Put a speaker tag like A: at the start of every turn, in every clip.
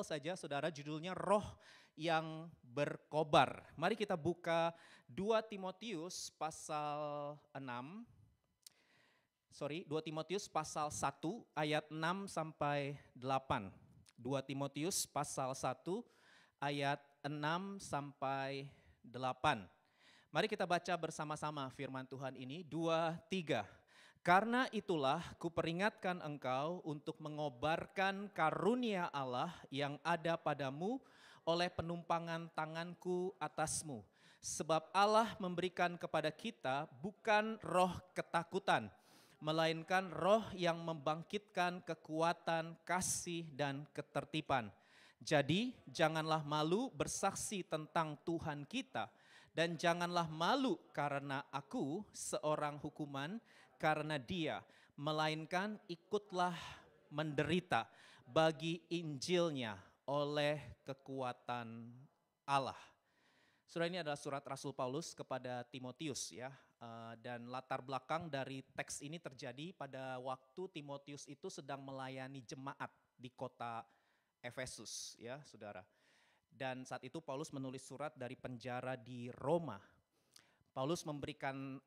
A: Bible saja saudara, judulnya Roh yang Berkobar. Mari kita buka 2 Timotius pasal 1 ayat 6 sampai 8. 2 Timotius pasal 1 ayat 6 sampai 8. Mari kita baca bersama-sama firman Tuhan ini, 2, 3. Karena itulah kuperingatkan engkau untuk mengobarkan karunia Allah yang ada padamu oleh penumpangan tanganku atasmu. Sebab Allah memberikan kepada kita bukan roh ketakutan, melainkan roh yang membangkitkan kekuatan, kasih, dan ketertiban. Jadi janganlah malu bersaksi tentang Tuhan kita, dan janganlah malu karena aku seorang hukuman karena dia, melainkan ikutlah menderita bagi Injilnya oleh kekuatan Allah. Saudara, ini adalah surat Rasul Paulus kepada Timotius ya. Dan latar belakang dari teks ini terjadi pada waktu Timotius itu sedang melayani jemaat di kota Efesus ya saudara. Dan saat itu Paulus menulis surat dari penjara di Roma. Paulus memberikan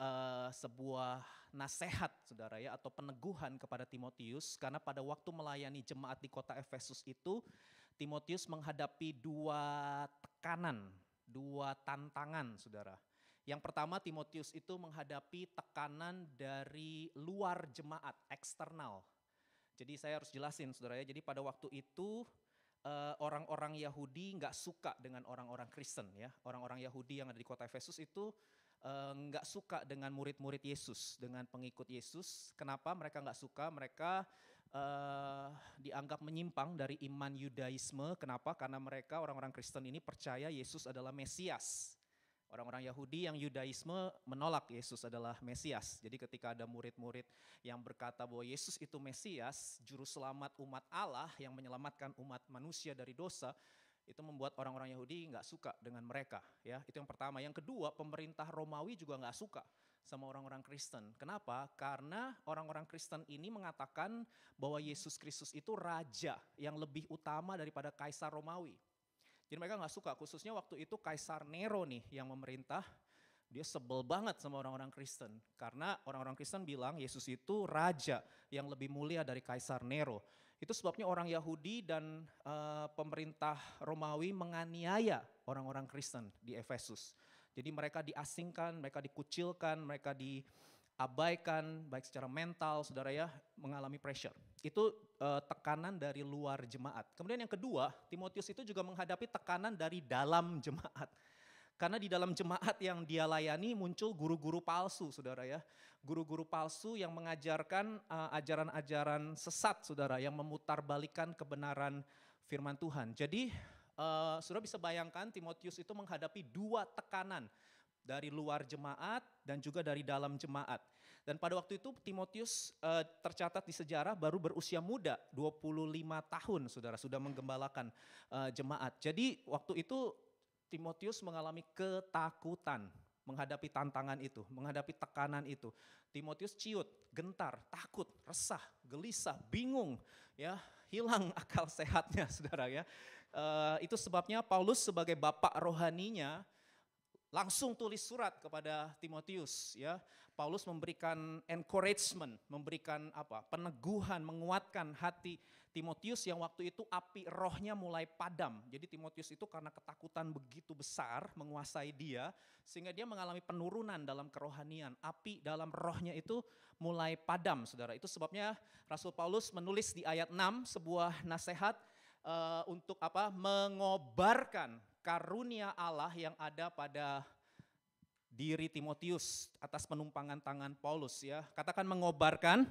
A: sebuah nasihat saudara ya, atau peneguhan kepada Timotius, karena pada waktu melayani jemaat di kota Efesus itu Timotius menghadapi 2 tekanan, 2 tantangan saudara. Yang pertama, Timotius itu menghadapi tekanan dari luar jemaat, eksternal. Jadi saya harus jelasin saudara ya, jadi pada waktu itu orang-orang Yahudi nggak suka dengan orang-orang Kristen ya. Orang-orang Yahudi yang ada di kota Efesus itu nggak suka dengan murid-murid Yesus, dengan pengikut Yesus. Kenapa mereka nggak suka? Mereka dianggap menyimpang dari iman Yudaisme. Kenapa? Karena mereka orang-orang Kristen ini percaya Yesus adalah Mesias. Orang-orang Yahudi yang Yudaisme menolak Yesus adalah Mesias. Jadi ketika ada murid-murid yang berkata bahwa Yesus itu Mesias, juru selamat umat Allah yang menyelamatkan umat manusia dari dosa, itu membuat orang-orang Yahudi nggak suka dengan mereka. Ya, itu yang pertama. Yang kedua, pemerintah Romawi juga nggak suka sama orang-orang Kristen. Kenapa? Karena orang-orang Kristen ini mengatakan bahwa Yesus Kristus itu raja yang lebih utama daripada kaisar Romawi. Jadi mereka nggak suka, khususnya waktu itu Kaisar Nero nih yang memerintah, dia sebel banget sama orang-orang Kristen. Karena orang-orang Kristen bilang Yesus itu raja yang lebih mulia dari Kaisar Nero. Itu sebabnya orang Yahudi dan pemerintah Romawi menganiaya orang-orang Kristen di Efesus. Jadi mereka diasingkan, mereka dikucilkan, mereka diabaikan baik secara mental, saudara ya, mengalami pressure. Itu tekanan dari luar jemaat. Kemudian yang kedua, Timotius itu juga menghadapi tekanan dari dalam jemaat. Karena di dalam jemaat yang dia layani muncul guru-guru palsu, saudara ya. Guru-guru palsu yang mengajarkan ajaran-ajaran sesat, saudara, yang memutarbalikkan kebenaran firman Tuhan. Jadi saudara bisa bayangkan Timotius itu menghadapi 2 tekanan, dari luar jemaat dan juga dari dalam jemaat. Dan pada waktu itu Timotius tercatat di sejarah baru berusia muda, 25 tahun saudara, sudah menggembalakan jemaat. Jadi waktu itu Timotius mengalami ketakutan menghadapi tantangan itu, menghadapi tekanan itu. Timotius ciut, gentar, takut, resah, gelisah, bingung, ya, hilang akal sehatnya saudara ya. Itu sebabnya Paulus sebagai bapak rohaninya langsung tulis surat kepada Timotius ya. Paulus memberikan encouragement, memberikan peneguhan, menguatkan hati Timotius yang waktu itu api rohnya mulai padam. Jadi Timotius itu karena ketakutan begitu besar menguasai dia, sehingga dia mengalami penurunan dalam kerohanian. Api dalam rohnya itu mulai padam saudara. Itu sebabnya Rasul Paulus menulis di ayat 6 sebuah nasihat untuk mengobarkan karunia Allah yang ada pada diri Timotius atas penumpangan tangan Paulus ya. Katakan mengobarkan.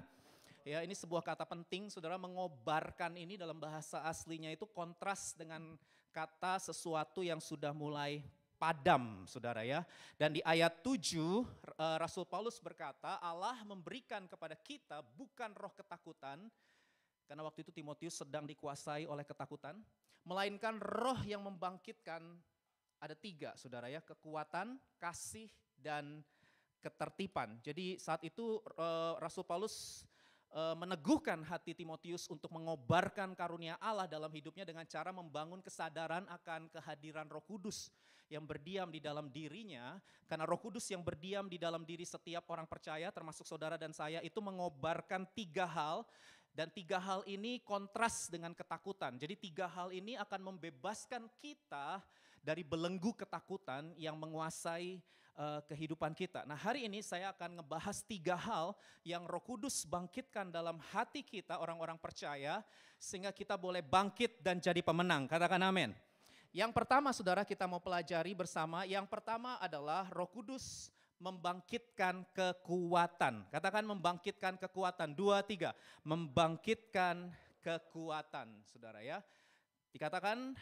A: Ya, ini sebuah kata penting saudara. Mengobarkan ini dalam bahasa aslinya itu kontras dengan kata sesuatu yang sudah mulai padam saudara ya. Dan di ayat 7 Rasul Paulus berkata, Allah memberikan kepada kita bukan roh ketakutan, karena waktu itu Timotius sedang dikuasai oleh ketakutan, melainkan roh yang membangkitkan. Ada 3 saudara ya, kekuatan, kasih, dan ketertiban. Jadi saat itu Rasul Paulus meneguhkan hati Timotius untuk mengobarkan karunia Allah dalam hidupnya dengan cara membangun kesadaran akan kehadiran Roh Kudus yang berdiam di dalam dirinya. Karena Roh Kudus yang berdiam di dalam diri setiap orang percaya, termasuk saudara dan saya, itu mengobarkan 3 hal. Dan 3 hal ini kontras dengan ketakutan. Jadi 3 hal ini akan membebaskan kita dari belenggu ketakutan yang menguasai kehidupan kita. Nah, hari ini saya akan ngebahas 3 hal yang Roh Kudus bangkitkan dalam hati kita orang-orang percaya sehingga kita boleh bangkit dan jadi pemenang. Katakan amin. Yang pertama saudara kita mau pelajari bersama, yang pertama adalah Roh Kudus membangkitkan kekuatan. Katakan membangkitkan kekuatan. 2, 3. Membangkitkan kekuatan, saudara ya. Dikatakan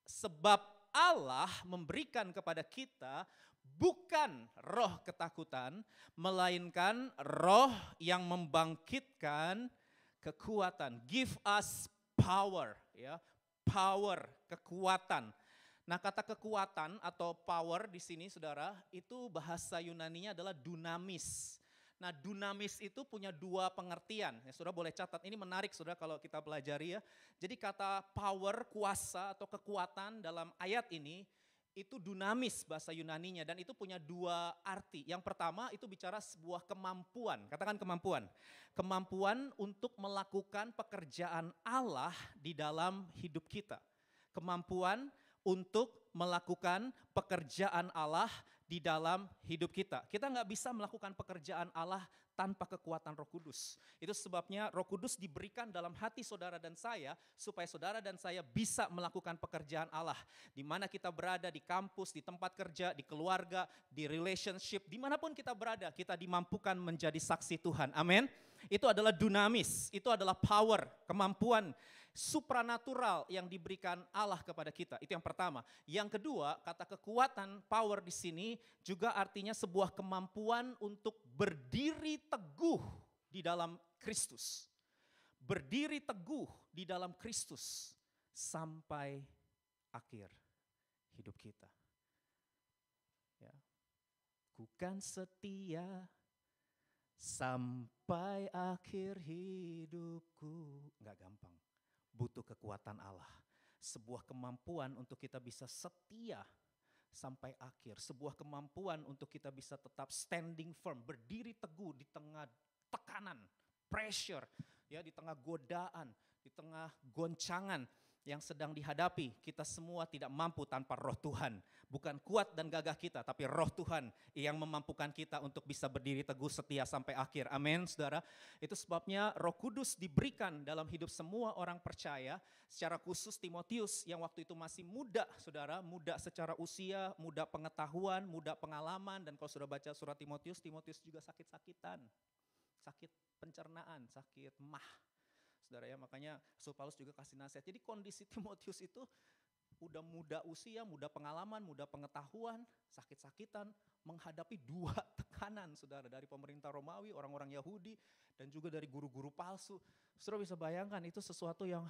A: sebab Allah memberikan kepada kita bukan roh ketakutan, melainkan roh yang membangkitkan kekuatan. Give us power, ya, power, kekuatan. Nah, kata kekuatan atau power di sini, saudara, itu bahasa Yunaninya adalah dunamis. Nah, dunamis itu punya 2 pengertian. Ya, saudara boleh catat. Ini menarik, saudara, kalau kita pelajari ya. Jadi kata power, kuasa atau kekuatan dalam ayat ini itu dunamis bahasa Yunaninya, dan itu punya 2 arti. Yang pertama itu bicara sebuah kemampuan. Katakan kemampuan. Kemampuan untuk melakukan pekerjaan Allah di dalam hidup kita. Kemampuan untuk melakukan pekerjaan Allah di dalam hidup kita. Kita nggak bisa melakukan pekerjaan Allah tanpa kekuatan Roh Kudus. Itu sebabnya Roh Kudus diberikan dalam hati saudara dan saya, supaya saudara dan saya bisa melakukan pekerjaan Allah. Di mana kita berada, di kampus, di tempat kerja, di keluarga, di relationship, dimanapun kita berada, kita dimampukan menjadi saksi Tuhan. Amin. Itu adalah dunamis, itu adalah power, kemampuan supranatural yang diberikan Allah kepada kita. Itu yang pertama. Yang kedua, kata kekuatan, power di sini juga artinya sebuah kemampuan untuk berdiri teguh di dalam Kristus. Berdiri teguh di dalam Kristus sampai akhir hidup kita. Ya. Kukan setia sampai akhir hidupku. Enggak gampang. Butuh kekuatan Allah. Sebuah kemampuan untuk kita bisa setia sampai akhir. Sebuah kemampuan untuk kita bisa tetap standing firm, berdiri teguh di tengah tekanan, pressure, ya, di tengah godaan, di tengah goncangan yang sedang dihadapi. Kita semua tidak mampu tanpa Roh Tuhan. Bukan kuat dan gagah kita, tapi Roh Tuhan yang memampukan kita untuk bisa berdiri teguh setia sampai akhir. Amin, saudara. Itu sebabnya Roh Kudus diberikan dalam hidup semua orang percaya, secara khusus Timotius yang waktu itu masih muda, saudara. Muda secara usia, muda pengetahuan, muda pengalaman. Dan kalau sudah baca surat Timotius, Timotius juga sakit-sakitan. Sakit pencernaan, sakit mah. Saudara ya, makanya Rasul Paulus juga kasih nasihat. Jadi kondisi Timotius itu udah muda usia, muda pengalaman, muda pengetahuan, sakit-sakitan, menghadapi 2 tekanan, saudara, dari pemerintah Romawi, orang-orang Yahudi, dan juga dari guru-guru palsu. Saudara bisa bayangkan itu sesuatu yang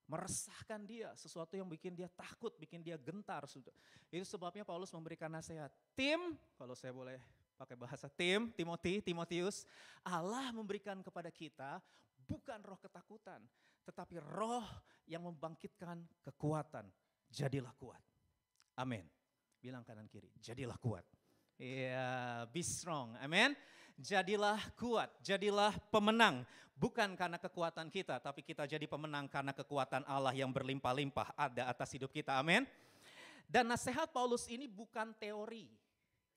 A: meresahkan dia, sesuatu yang bikin dia takut, bikin dia gentar. Saudara. Itu sebabnya Paulus memberikan nasihat. Tim, kalau saya boleh pakai bahasa tim, Timotius, Allah memberikan kepada kita bukan roh ketakutan, tetapi roh yang membangkitkan kekuatan. Jadilah kuat. Amin. Bilang kanan kiri, jadilah kuat. Iya, be strong. Amin. Jadilah kuat, jadilah pemenang. Bukan karena kekuatan kita, tapi kita jadi pemenang karena kekuatan Allah yang berlimpah-limpah ada atas hidup kita. Amin. Dan nasihat Paulus ini bukan teori.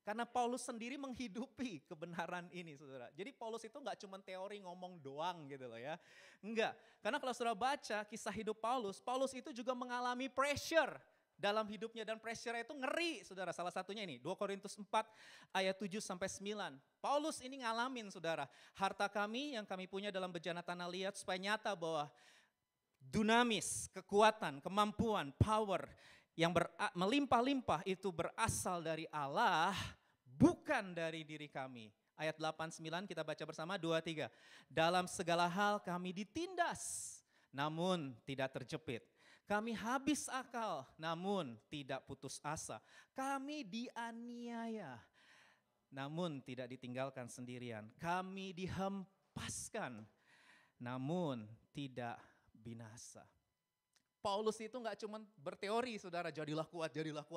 A: Karena Paulus sendiri menghidupi kebenaran ini, saudara. Jadi Paulus itu nggak cuma teori ngomong doang gitu loh ya. Enggak, karena kalau saudara baca kisah hidup Paulus, Paulus itu juga mengalami pressure dalam hidupnya. Dan pressure itu ngeri, saudara. Salah satunya ini, 2 Korintus 4 ayat 7-9. Paulus ini ngalamin, saudara. Harta kami yang kami punya dalam bejana tanah liat supaya nyata bahwa dunamis, kekuatan, kemampuan, power yang melimpah-limpah itu berasal dari Allah, bukan dari diri kami. Ayat 8-9 kita baca bersama, 2-3. Dalam segala hal kami ditindas, namun tidak terjepit. Kami habis akal, namun tidak putus asa. Kami dianiaya, namun tidak ditinggalkan sendirian. Kami dihempaskan dilepaskan, namun tidak binasa. Paulus itu nggak cuma berteori, saudara, jadilah kuat,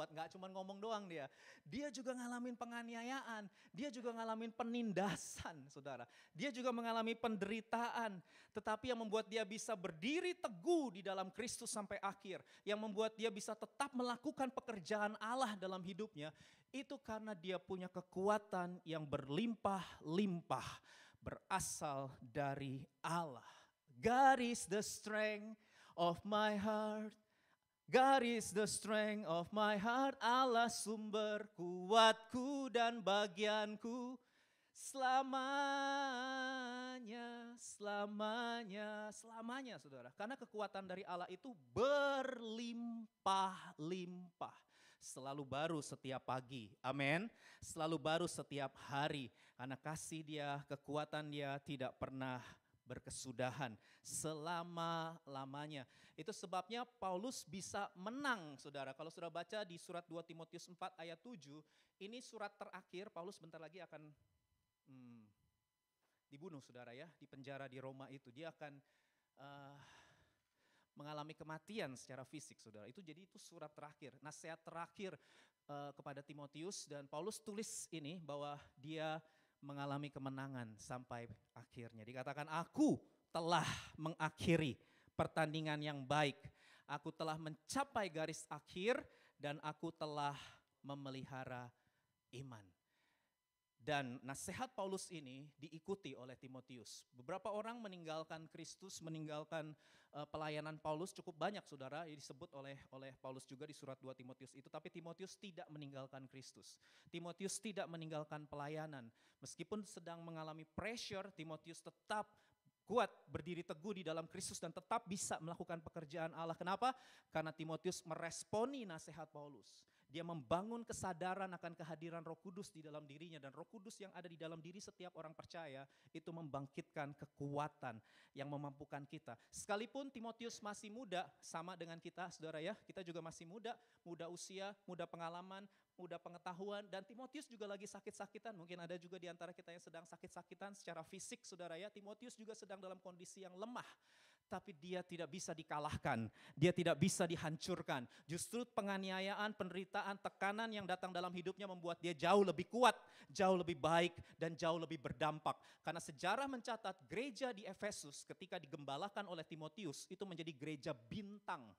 A: nggak cuma ngomong doang dia. Dia juga ngalamin penganiayaan, dia juga ngalamin penindasan, saudara. Dia juga mengalami penderitaan, tetapi yang membuat dia bisa berdiri teguh di dalam Kristus sampai akhir, yang membuat dia bisa tetap melakukan pekerjaan Allah dalam hidupnya, itu karena dia punya kekuatan yang berlimpah-limpah, berasal dari Allah. God is the strength of my heart. God is the strength of my heart. Allah sumber kuatku dan bagianku selamanya, selamanya, selamanya, saudara. Karena kekuatan dari Allah itu berlimpah-limpah. Selalu baru setiap pagi, amin. Selalu baru setiap hari. Karena kasih dia, kekuatan dia tidak pernah berkesudahan selama-lamanya. Itu sebabnya Paulus bisa menang, saudara. Kalau saudara baca di surat 2 Timotius 4 ayat 7, ini surat terakhir, Paulus bentar lagi akan dibunuh, saudara ya, di penjara di Roma itu. Dia akan mengalami kematian secara fisik, saudara. Jadi itu surat terakhir, nasihat terakhir kepada Timotius, dan Paulus tulis ini bahwa dia mengalami kemenangan sampai akhirnya. Dikatakan, aku telah mengakhiri pertandingan yang baik. Aku telah mencapai garis akhir dan aku telah memelihara iman. Dan nasihat Paulus ini diikuti oleh Timotius. Beberapa orang meninggalkan Kristus, meninggalkan pelayanan Paulus cukup banyak, saudara. Ini disebut oleh Paulus juga di surat 2 Timotius itu. Tapi Timotius tidak meninggalkan Kristus. Timotius tidak meninggalkan pelayanan. Meskipun sedang mengalami pressure, Timotius tetap kuat berdiri teguh di dalam Kristus dan tetap bisa melakukan pekerjaan Allah. Kenapa? Karena Timotius meresponi nasihat Paulus. Dia membangun kesadaran akan kehadiran Roh Kudus di dalam dirinya, dan Roh Kudus yang ada di dalam diri setiap orang percaya itu membangkitkan kekuatan yang memampukan kita. Sekalipun Timotius masih muda, sama dengan kita, saudara ya, kita juga masih muda, muda usia, muda pengalaman, muda pengetahuan, dan Timotius juga lagi sakit-sakitan. Mungkin ada juga di antara kita yang sedang sakit-sakitan secara fisik, saudara ya. Timotius juga sedang dalam kondisi yang lemah, tapi dia tidak bisa dikalahkan, dia tidak bisa dihancurkan. Justru penganiayaan, penderitaan, tekanan yang datang dalam hidupnya membuat dia jauh lebih kuat, jauh lebih baik, dan jauh lebih berdampak. Karena sejarah mencatat gereja di Efesus ketika digembalakan oleh Timotius itu menjadi gereja bintang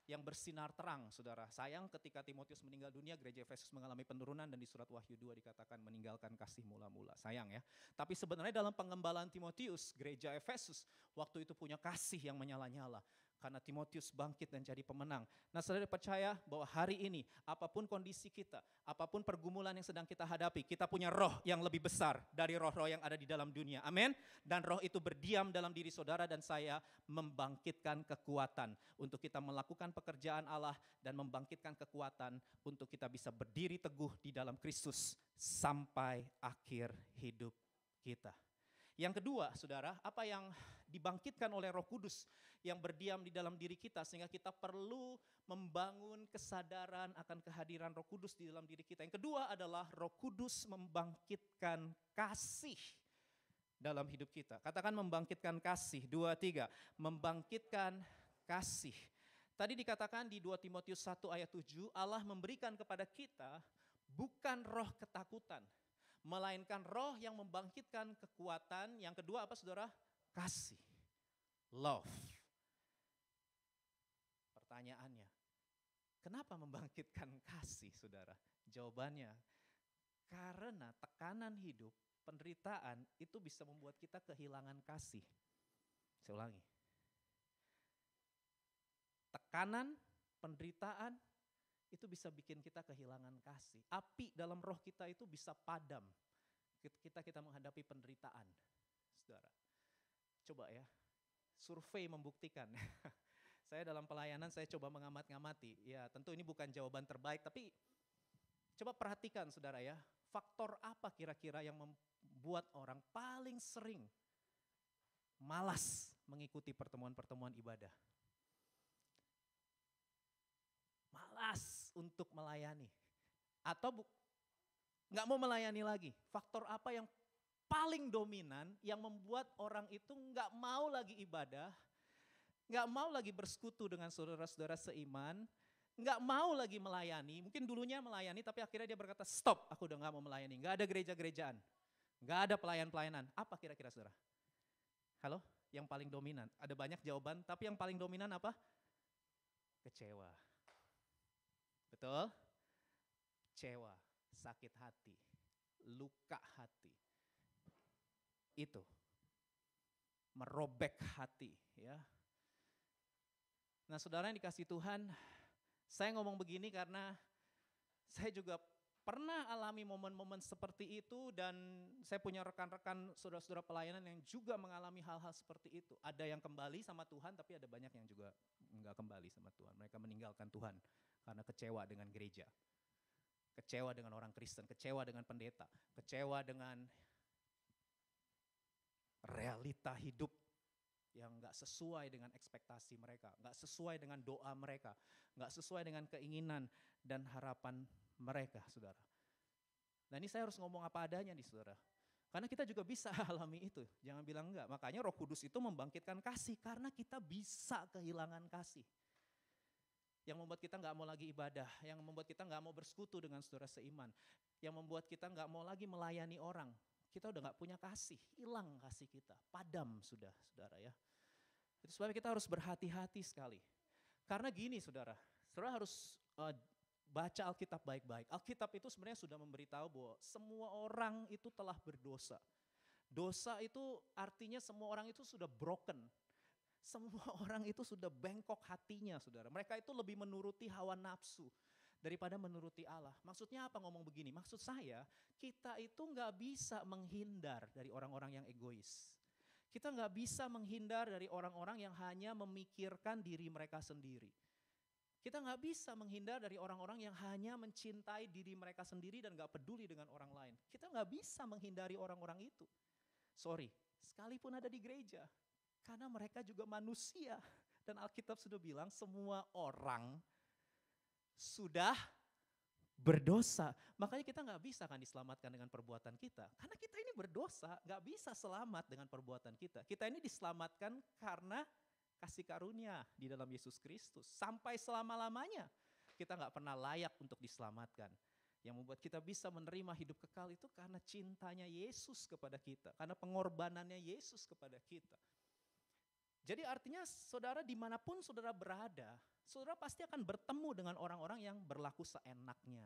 A: yang bersinar terang, saudara. Sayang ketika Timotius meninggal dunia, gereja Efesus mengalami penurunan, dan di surat Wahyu 2 dikatakan meninggalkan kasih mula-mula. Sayang ya. Tapi sebenarnya dalam penggembalaan Timotius, gereja Efesus waktu itu punya kasih yang menyala-nyala. Karena Timotius bangkit dan jadi pemenang. Nah, saudara percaya bahwa hari ini apapun kondisi kita, apapun pergumulan yang sedang kita hadapi, kita punya roh yang lebih besar dari roh-roh yang ada di dalam dunia. Amin. Dan roh itu berdiam dalam diri saudara dan saya, membangkitkan kekuatan untuk kita melakukan pekerjaan Allah dan membangkitkan kekuatan untuk kita bisa berdiri teguh di dalam Kristus sampai akhir hidup kita. Yang kedua, saudara, apa yang dibangkitkan oleh Roh Kudus yang berdiam di dalam diri kita sehingga kita perlu membangun kesadaran akan kehadiran Roh Kudus di dalam diri kita. Yang kedua adalah Roh Kudus membangkitkan kasih dalam hidup kita. Katakan membangkitkan kasih, 2, 3, membangkitkan kasih. Tadi dikatakan di 2 Timotius 1 ayat 7, Allah memberikan kepada kita bukan roh ketakutan, melainkan roh yang membangkitkan kekuatan. Yang kedua apa, saudara? Kasih, love. Pertanyaannya, kenapa membangkitkan kasih, saudara? Jawabannya, karena tekanan hidup, penderitaan itu bisa membuat kita kehilangan kasih. Saya ulangi. Tekanan, penderitaan itu bisa bikin kita kehilangan kasih. Api dalam roh kita itu bisa padam ketika kita menghadapi penderitaan, saudara. Coba ya, survei membuktikan. Saya dalam pelayanan saya coba mengamati. Ya tentu ini bukan jawaban terbaik, tapi coba perhatikan, saudara ya. Faktor apa kira-kira yang membuat orang paling sering malas mengikuti pertemuan-pertemuan ibadah? Malas untuk melayani. Atau nggak mau melayani lagi. Faktor apa yang paling dominan yang membuat orang itu nggak mau lagi ibadah, nggak mau lagi bersekutu dengan saudara-saudara seiman, nggak mau lagi melayani. Mungkin dulunya melayani tapi akhirnya dia berkata, stop, aku udah nggak mau melayani. Nggak ada gereja-gerejaan, nggak ada pelayan-pelayanan. Apa kira-kira saudara? Halo? Yang paling dominan. Ada banyak jawaban, tapi yang paling dominan apa? Kecewa. Betul? Kecewa, sakit hati, luka hati. Itu merobek hati, ya. Nah, saudara yang dikasihi Tuhan, saya ngomong begini karena saya juga pernah alami momen-momen seperti itu, dan saya punya rekan-rekan saudara-saudara pelayanan yang juga mengalami hal-hal seperti itu. Ada yang kembali sama Tuhan, tapi ada banyak yang juga enggak kembali sama Tuhan. Mereka meninggalkan Tuhan karena kecewa dengan gereja, kecewa dengan orang Kristen, kecewa dengan pendeta, kecewa dengan realita hidup yang gak sesuai dengan ekspektasi mereka, gak sesuai dengan doa mereka, gak sesuai dengan keinginan dan harapan mereka, saudara. Nah, ini saya harus ngomong apa adanya nih, saudara. Karena kita juga bisa alami itu, jangan bilang enggak. Makanya Roh Kudus itu membangkitkan kasih, karena kita bisa kehilangan kasih. Yang membuat kita gak mau lagi ibadah, yang membuat kita gak mau bersekutu dengan saudara seiman, yang membuat kita gak mau lagi melayani orang. Kita udah gak punya kasih, hilang kasih kita, padam sudah, saudara ya. Itu sebabnya kita harus berhati-hati sekali. Karena gini saudara harus baca Alkitab baik-baik. Alkitab itu sebenarnya sudah memberitahu bahwa semua orang itu telah berdosa. Dosa itu artinya semua orang itu sudah broken. Semua orang itu sudah bengkok hatinya, saudara. Mereka itu lebih menuruti hawa nafsu daripada menuruti Allah. Maksudnya apa ngomong begini? Maksud saya, kita itu gak bisa menghindar dari orang-orang yang egois. Kita gak bisa menghindar dari orang-orang yang hanya memikirkan diri mereka sendiri. Kita gak bisa menghindar dari orang-orang yang hanya mencintai diri mereka sendiri dan gak peduli dengan orang lain. Kita gak bisa menghindari orang-orang itu. Sorry, sekalipun ada di gereja. Karena mereka juga manusia. Dan Alkitab sudah bilang semua orang sudah berdosa. Makanya kita gak bisa kan diselamatkan dengan perbuatan kita. Karena kita ini berdosa, gak bisa selamat dengan perbuatan kita. Kita ini diselamatkan karena kasih karunia di dalam Yesus Kristus. Sampai selama-lamanya kita gak pernah layak untuk diselamatkan. Yang membuat kita bisa menerima hidup kekal itu karena cintanya Yesus kepada kita. Karena pengorbanannya Yesus kepada kita. Jadi artinya saudara dimanapun saudara berada, saudara pasti akan bertemu dengan orang-orang yang berlaku seenaknya.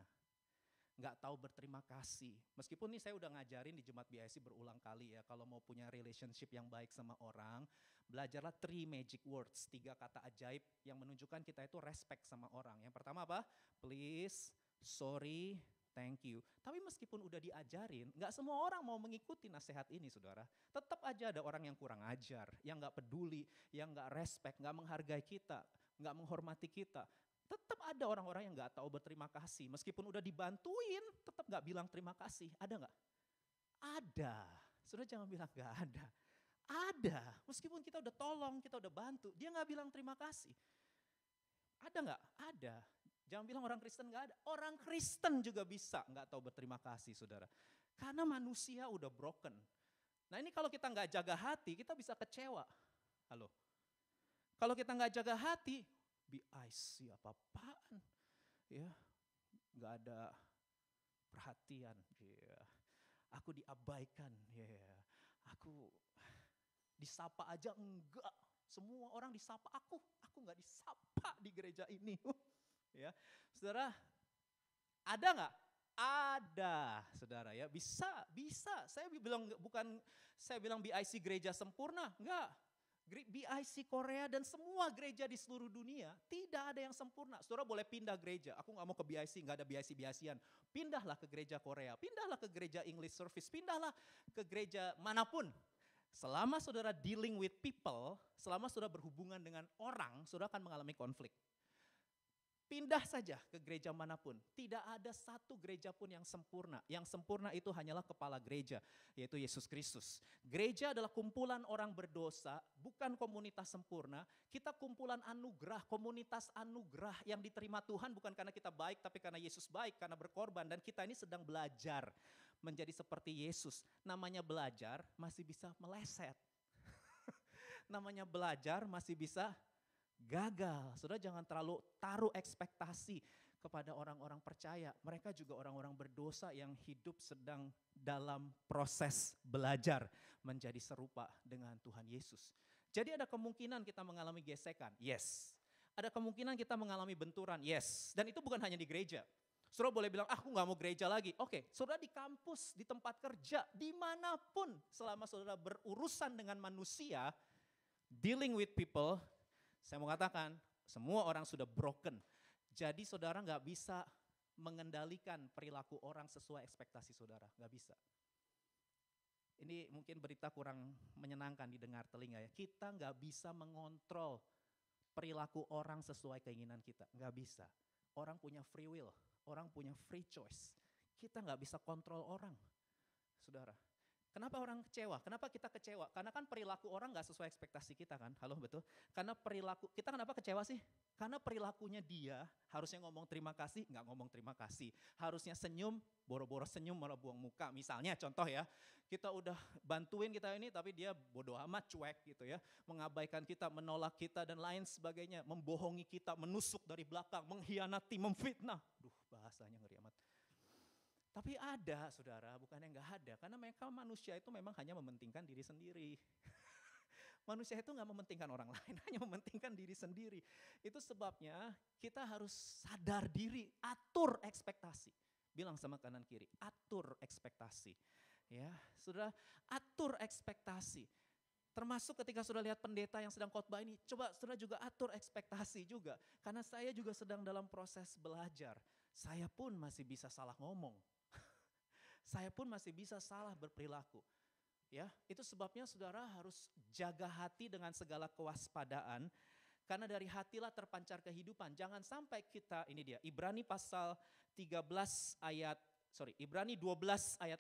A: Nggak tahu berterima kasih. Meskipun nih saya udah ngajarin di Jemaat BIC berulang kali ya, kalau mau punya relationship yang baik sama orang, belajarlah 3 magic words, 3 kata ajaib yang menunjukkan kita itu respect sama orang. Yang pertama apa? Please, sorry, thank you. Tapi meskipun udah diajarin, gak semua orang mau mengikuti nasihat ini saudara. Tetap aja ada orang yang kurang ajar, yang gak peduli, yang gak respect, gak menghargai kita, gak menghormati kita. Tetap ada orang-orang yang gak tahu berterima kasih. Meskipun udah dibantuin, tetap gak bilang terima kasih. Ada gak? Ada. Saudara jangan bilang gak ada. Ada. Meskipun kita udah tolong, kita udah bantu, dia gak bilang terima kasih. Ada gak? Ada. Jangan bilang orang Kristen gak ada. Orang Kristen juga bisa gak tahu berterima kasih saudara. Karena manusia udah broken. Nah ini kalau kita gak jaga hati, kita bisa kecewa. Halo. Kalau kita gak jaga hati, BIC apa-apaan. Ya, gak ada perhatian. Yeah. Aku diabaikan. Yeah. Aku disapa aja enggak. Semua orang disapa aku gak disapa di gereja ini. Ya, saudara, ada nggak? Ada, saudara ya. Bisa. Saya bilang BIC gereja sempurna, enggak. BIC Korea dan semua gereja di seluruh dunia tidak ada yang sempurna. Saudara boleh pindah gereja. Aku nggak mau ke BIC, nggak ada BIC-BIC-an. Pindahlah ke gereja Korea, pindahlah ke gereja English Service, pindahlah ke gereja manapun. Selama saudara dealing with people, selama saudara berhubungan dengan orang, saudara akan mengalami konflik. Pindah saja ke gereja manapun. Tidak ada satu gereja pun yang sempurna. Yang sempurna itu hanyalah kepala gereja, yaitu Yesus Kristus. Gereja adalah kumpulan orang berdosa, bukan komunitas sempurna. Kita kumpulan anugerah, komunitas anugerah yang diterima Tuhan bukan karena kita baik, tapi karena Yesus baik, karena berkorban. Dan kita ini sedang belajar menjadi seperti Yesus. Namanya belajar masih bisa meleset. Namanya belajar masih bisa gagal. Saudara jangan terlalu taruh ekspektasi kepada orang-orang percaya. Mereka juga orang-orang berdosa yang hidup sedang dalam proses belajar menjadi serupa dengan Tuhan Yesus. Jadi ada kemungkinan kita mengalami gesekan, yes. Ada kemungkinan kita mengalami benturan, yes. Dan itu bukan hanya di gereja. Saudara boleh bilang, aku gak mau gereja lagi. Oke, saudara di kampus, di tempat kerja, dimanapun selama saudara berurusan dengan manusia, dealing with people, saya mau katakan semua orang sudah broken. Jadi saudara gak bisa mengendalikan perilaku orang sesuai ekspektasi saudara, gak bisa. Ini mungkin berita kurang menyenangkan didengar telinga ya. Kita gak bisa mengontrol perilaku orang sesuai keinginan kita, gak bisa. Orang punya free will, orang punya free choice. Kita gak bisa kontrol orang, saudara. Kenapa orang kecewa? Kenapa kita kecewa? Karena kan perilaku orang gak sesuai ekspektasi kita kan, halo betul? Karena perilaku, kita kenapa kecewa sih? Karena perilakunya dia harusnya ngomong terima kasih, gak ngomong terima kasih. Harusnya senyum, boro-boro senyum malah buang muka. Misalnya contoh ya, kita udah bantuin kita ini tapi dia bodoh amat cuek gitu ya. Mengabaikan kita, menolak kita dan lain sebagainya. Membohongi kita, menusuk dari belakang, mengkhianati, memfitnah. Duh bahasanya ngeri amat. Tapi ada saudara, bukannya nggak ada. Karena mereka manusia itu memang hanya mementingkan diri sendiri. Manusia itu nggak mementingkan orang lain, hanya mementingkan diri sendiri. Itu sebabnya kita harus sadar diri, atur ekspektasi. Bilang sama kanan kiri, atur ekspektasi. Ya, saudara, atur ekspektasi. Termasuk ketika sudah lihat pendeta yang sedang khotbah ini, coba saudara juga atur ekspektasi juga. Karena saya juga sedang dalam proses belajar. Saya pun masih bisa salah ngomong. Saya pun masih bisa salah berperilaku. Ya, itu sebabnya saudara harus jaga hati dengan segala kewaspadaan. Karena dari hatilah terpancar kehidupan. Jangan sampai kita, ini dia, Ibrani 12 ayat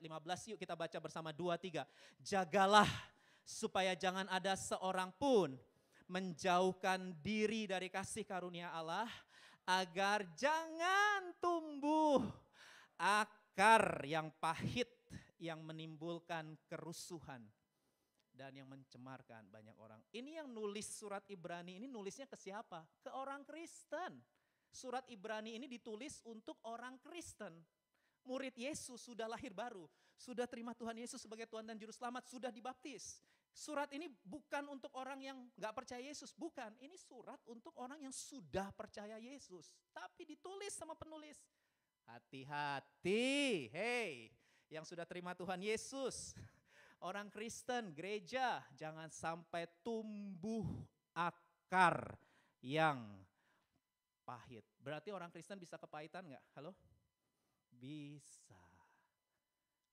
A: 15, yuk kita baca bersama 2-3. Jagalah supaya jangan ada seorang pun menjauhkan diri dari kasih karunia Allah, agar jangan tumbuh akar yang pahit yang menimbulkan kerusuhan dan yang mencemarkan banyak orang. Ini yang nulis surat Ibrani ini nulisnya ke siapa? Ke orang Kristen. Surat Ibrani ini ditulis untuk orang Kristen. Murid Yesus sudah lahir baru, sudah terima Tuhan Yesus sebagai Tuhan dan Juru Selamat, sudah dibaptis. Surat ini bukan untuk orang yang gak percaya Yesus, bukan. Ini surat untuk orang yang sudah percaya Yesus. Tapi ditulis sama penulis. Hati-hati, hei yang sudah terima Tuhan Yesus. Orang Kristen, gereja, jangan sampai tumbuh akar yang pahit. Berarti orang Kristen bisa kepahitan gak? Halo? Bisa.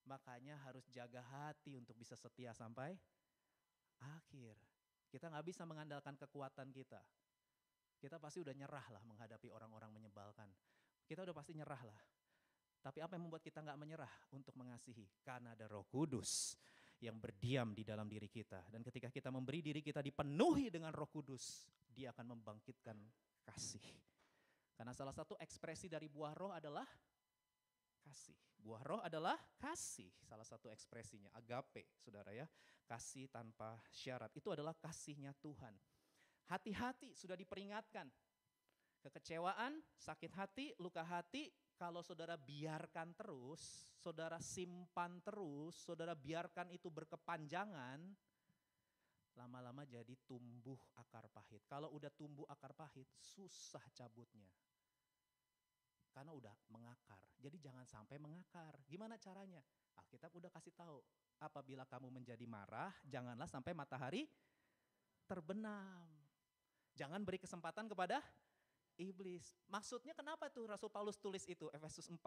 A: Makanya harus jaga hati untuk bisa setia sampai akhir. Kita gak bisa mengandalkan kekuatan kita. Kita pasti udah nyerah lah menghadapi orang-orang menyebalkan. Kita udah pasti nyerah lah. Tapi apa yang membuat kita gak menyerah untuk mengasihi? Karena ada Roh Kudus yang berdiam di dalam diri kita. Dan ketika kita memberi diri kita dipenuhi dengan Roh Kudus, Dia akan membangkitkan kasih. Karena salah satu ekspresi dari buah roh adalah kasih. Buah roh adalah kasih, salah satu ekspresinya, agape, saudara ya. Kasih tanpa syarat, itu adalah kasihnya Tuhan. Hati-hati, sudah diperingatkan. Kekecewaan, sakit hati, luka hati, kalau saudara biarkan terus, saudara simpan terus, saudara biarkan itu berkepanjangan, lama-lama jadi tumbuh akar pahit. Kalau udah tumbuh akar pahit, susah cabutnya. Karena udah mengakar, jadi jangan sampai mengakar. Gimana caranya? Alkitab udah kasih tahu, apabila kamu menjadi marah, janganlah sampai matahari terbenam. Jangan beri kesempatan kepada iblis. Maksudnya kenapa tuh Rasul Paulus tulis itu, Efesus 4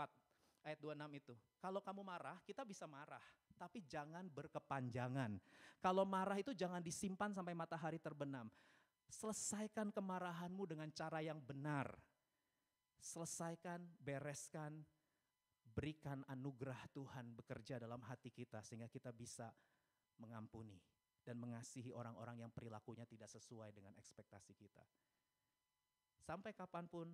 A: ayat 26 itu. Kalau kamu marah, kita bisa marah, tapi jangan berkepanjangan. Kalau marah itu jangan disimpan sampai matahari terbenam. Selesaikan kemarahanmu dengan cara yang benar. Selesaikan, bereskan, berikan anugerah Tuhan bekerja dalam hati kita sehingga kita bisa mengampuni dan mengasihi orang-orang yang perilakunya tidak sesuai dengan ekspektasi kita. Sampai kapanpun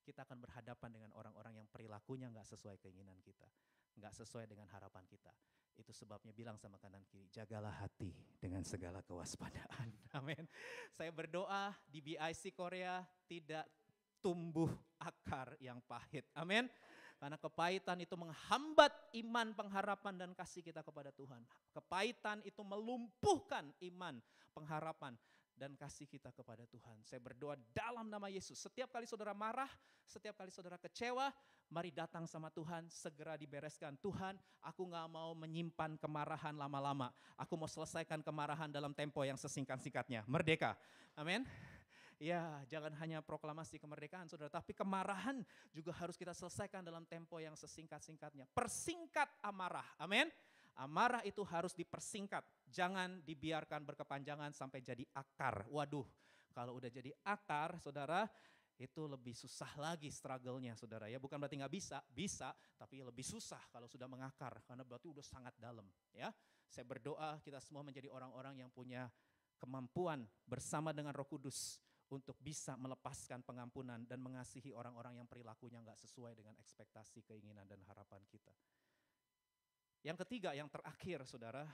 A: kita akan berhadapan dengan orang-orang yang perilakunya gak sesuai keinginan kita. nggak sesuai dengan harapan kita. Itu sebabnya bilang sama kanan kiri, jagalah hati dengan segala kewaspadaan. Amin. Saya berdoa di BIC Korea tidak tumbuh akar yang pahit. Amin. Karena kepahitan itu menghambat iman, pengharapan, dan kasih kita kepada Tuhan. Kepahitan itu melumpuhkan iman, pengharapan, dan kasih kita kepada Tuhan. Saya berdoa dalam nama Yesus. Setiap kali saudara marah, setiap kali saudara kecewa, mari datang sama Tuhan, segera dibereskan. Tuhan, aku gak mau menyimpan kemarahan lama-lama. Aku mau selesaikan kemarahan dalam tempo yang sesingkat-singkatnya. Merdeka. Amin. Ya, jangan hanya proklamasi kemerdekaan saudara, tapi kemarahan juga harus kita selesaikan dalam tempo yang sesingkat-singkatnya. Persingkat amarah, amin. Amarah itu harus dipersingkat, jangan dibiarkan berkepanjangan sampai jadi akar. Waduh, kalau udah jadi akar saudara, itu lebih susah lagi struggle-nya saudara ya. Bukan berarti nggak bisa, bisa, tapi lebih susah kalau sudah mengakar, karena berarti udah sangat dalam ya. Saya berdoa kita semua menjadi orang-orang yang punya kemampuan bersama dengan Roh Kudus untuk bisa melepaskan pengampunan dan mengasihi orang-orang yang perilakunya nggak sesuai dengan ekspektasi, keinginan, dan harapan kita. Yang ketiga, yang terakhir saudara,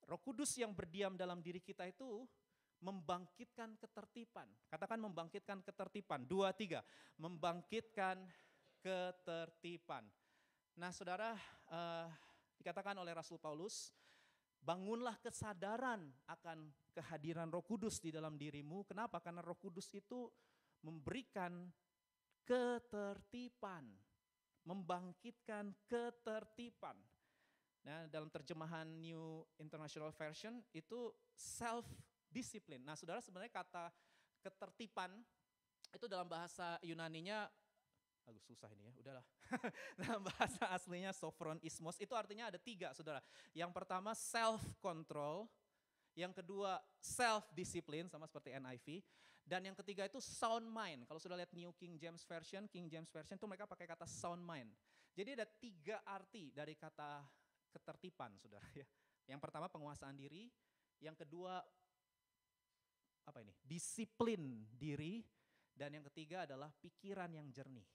A: Roh Kudus yang berdiam dalam diri kita itu membangkitkan ketertiban. Katakan membangkitkan ketertiban, 2, 3, membangkitkan ketertiban. Nah saudara, dikatakan oleh Rasul Paulus, bangunlah kesadaran akan kehadiran Roh Kudus di dalam dirimu. Kenapa? Karena Roh Kudus itu memberikan ketertiban, membangkitkan ketertiban. Nah, dalam terjemahan New International Version itu self-discipline. Nah, saudara sebenarnya kata ketertiban itu dalam bahasa Yunaninya, aduh susah ini ya, udahlah. Dalam bahasa aslinya sophron ismos, itu artinya ada 3 saudara. Yang pertama self-control, yang kedua self-discipline sama seperti NIV, dan yang ketiga itu sound mind. Kalau sudah lihat New King James Version itu mereka pakai kata sound mind. Jadi ada 3 arti dari kata ketertiban saudara ya. Yang pertama penguasaan diri, yang kedua disiplin diri, dan yang ketiga adalah pikiran yang jernih.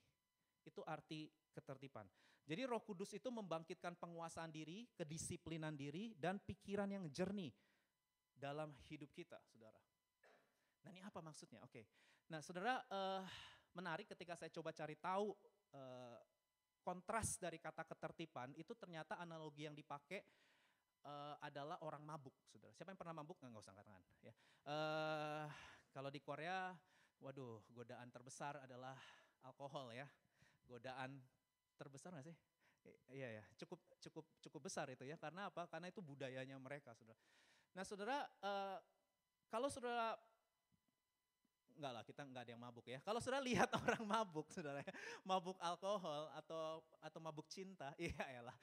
A: Itu arti ketertiban. Jadi Roh Kudus itu membangkitkan penguasaan diri, kedisiplinan diri, dan pikiran yang jernih dalam hidup kita, saudara. Nah ini apa maksudnya? Oke. Nah saudara, menarik ketika saya coba cari tahu kontras dari kata ketertiban, itu ternyata analogi yang dipakai adalah orang mabuk, saudara. Siapa yang pernah mabuk? Nggak usah angkat tangan. Ya. Kalau di Korea, waduh, godaan terbesar adalah alkohol ya. Godaan terbesar nggak sih? Iya ya, cukup besar itu ya. Karena apa? Karena itu budayanya mereka, saudara. Nah saudara, kalau saudara, enggak lah, kita enggak ada yang mabuk ya. Kalau saudara lihat orang mabuk, saudara, mabuk alkohol atau mabuk cinta, iya elah.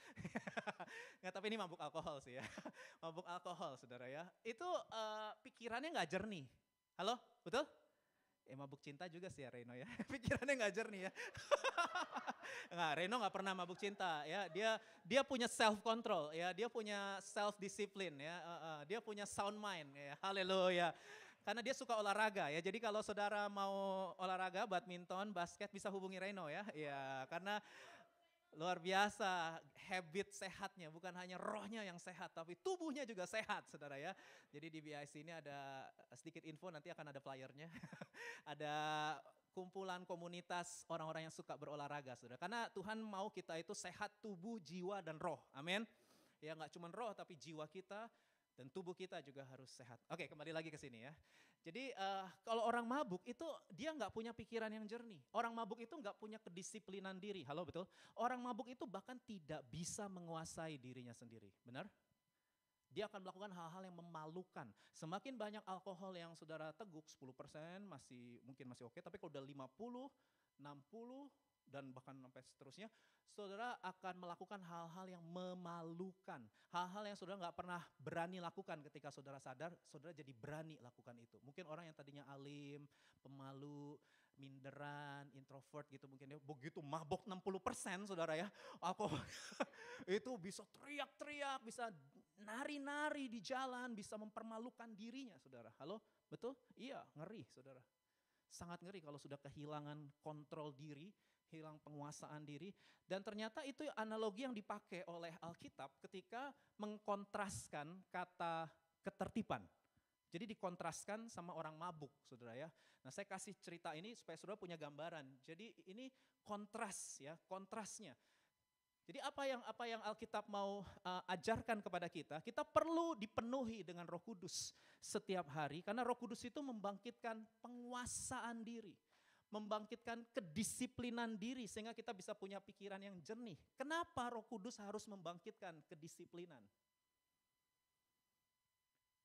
A: Nggak, tapi ini mabuk alkohol sih ya. Mabuk alkohol, saudara ya. Itu pikirannya nggak jernih. Halo, betul? Mabuk cinta juga sih ya Reno ya. Pikirannya nggak jernih ya. Nggak, Reno nggak pernah mabuk cinta ya. Dia punya self control ya. Dia punya self discipline ya. Dia punya sound mind ya. Haleluya. Karena dia suka olahraga ya. Jadi kalau saudara mau olahraga, badminton, basket, bisa hubungi Reno ya. Ya, karena luar biasa habit sehatnya, bukan hanya rohnya yang sehat, tapi tubuhnya juga sehat, saudara ya. Jadi di BIC ini ada sedikit info, nanti akan ada flyernya. Ada kumpulan komunitas orang-orang yang suka berolahraga, saudara. Karena Tuhan mau kita itu sehat tubuh, jiwa, dan roh. Amin. Ya nggak cuma roh, tapi jiwa kita dan tubuh kita juga harus sehat. Oke, kembali lagi ke sini ya. Jadi kalau orang mabuk itu dia nggak punya pikiran yang jernih. Orang mabuk itu nggak punya kedisiplinan diri. Halo, betul? Orang mabuk itu bahkan tidak bisa menguasai dirinya sendiri. Benar? Dia akan melakukan hal-hal yang memalukan. Semakin banyak alkohol yang saudara teguk, 10% mungkin masih oke. Tapi kalau udah 50, 60, dan bahkan sampai seterusnya, saudara akan melakukan hal-hal yang memalukan. Hal-hal yang saudara nggak pernah berani lakukan ketika saudara sadar, saudara jadi berani lakukan itu. Mungkin orang yang tadinya alim, pemalu, minderan, introvert gitu mungkin ya, begitu mabok 60% saudara ya, alkohol itu bisa teriak-teriak, bisa nari-nari di jalan, bisa mempermalukan dirinya saudara. Halo, betul? Iya, ngeri saudara. Sangat ngeri kalau sudah kehilangan kontrol diri, hilang penguasaan diri. Dan ternyata itu analogi yang dipakai oleh Alkitab ketika mengkontraskan kata ketertiban. Jadi dikontraskan sama orang mabuk, saudara ya. Nah, saya kasih cerita ini supaya saudara punya gambaran. Jadi ini kontras ya, kontrasnya. Jadi apa yang Alkitab mau ajarkan kepada kita, kita perlu dipenuhi dengan Roh Kudus setiap hari karena Roh Kudus itu membangkitkan penguasaan diri, membangkitkan kedisiplinan diri sehingga kita bisa punya pikiran yang jernih. Kenapa Roh Kudus harus membangkitkan kedisiplinan?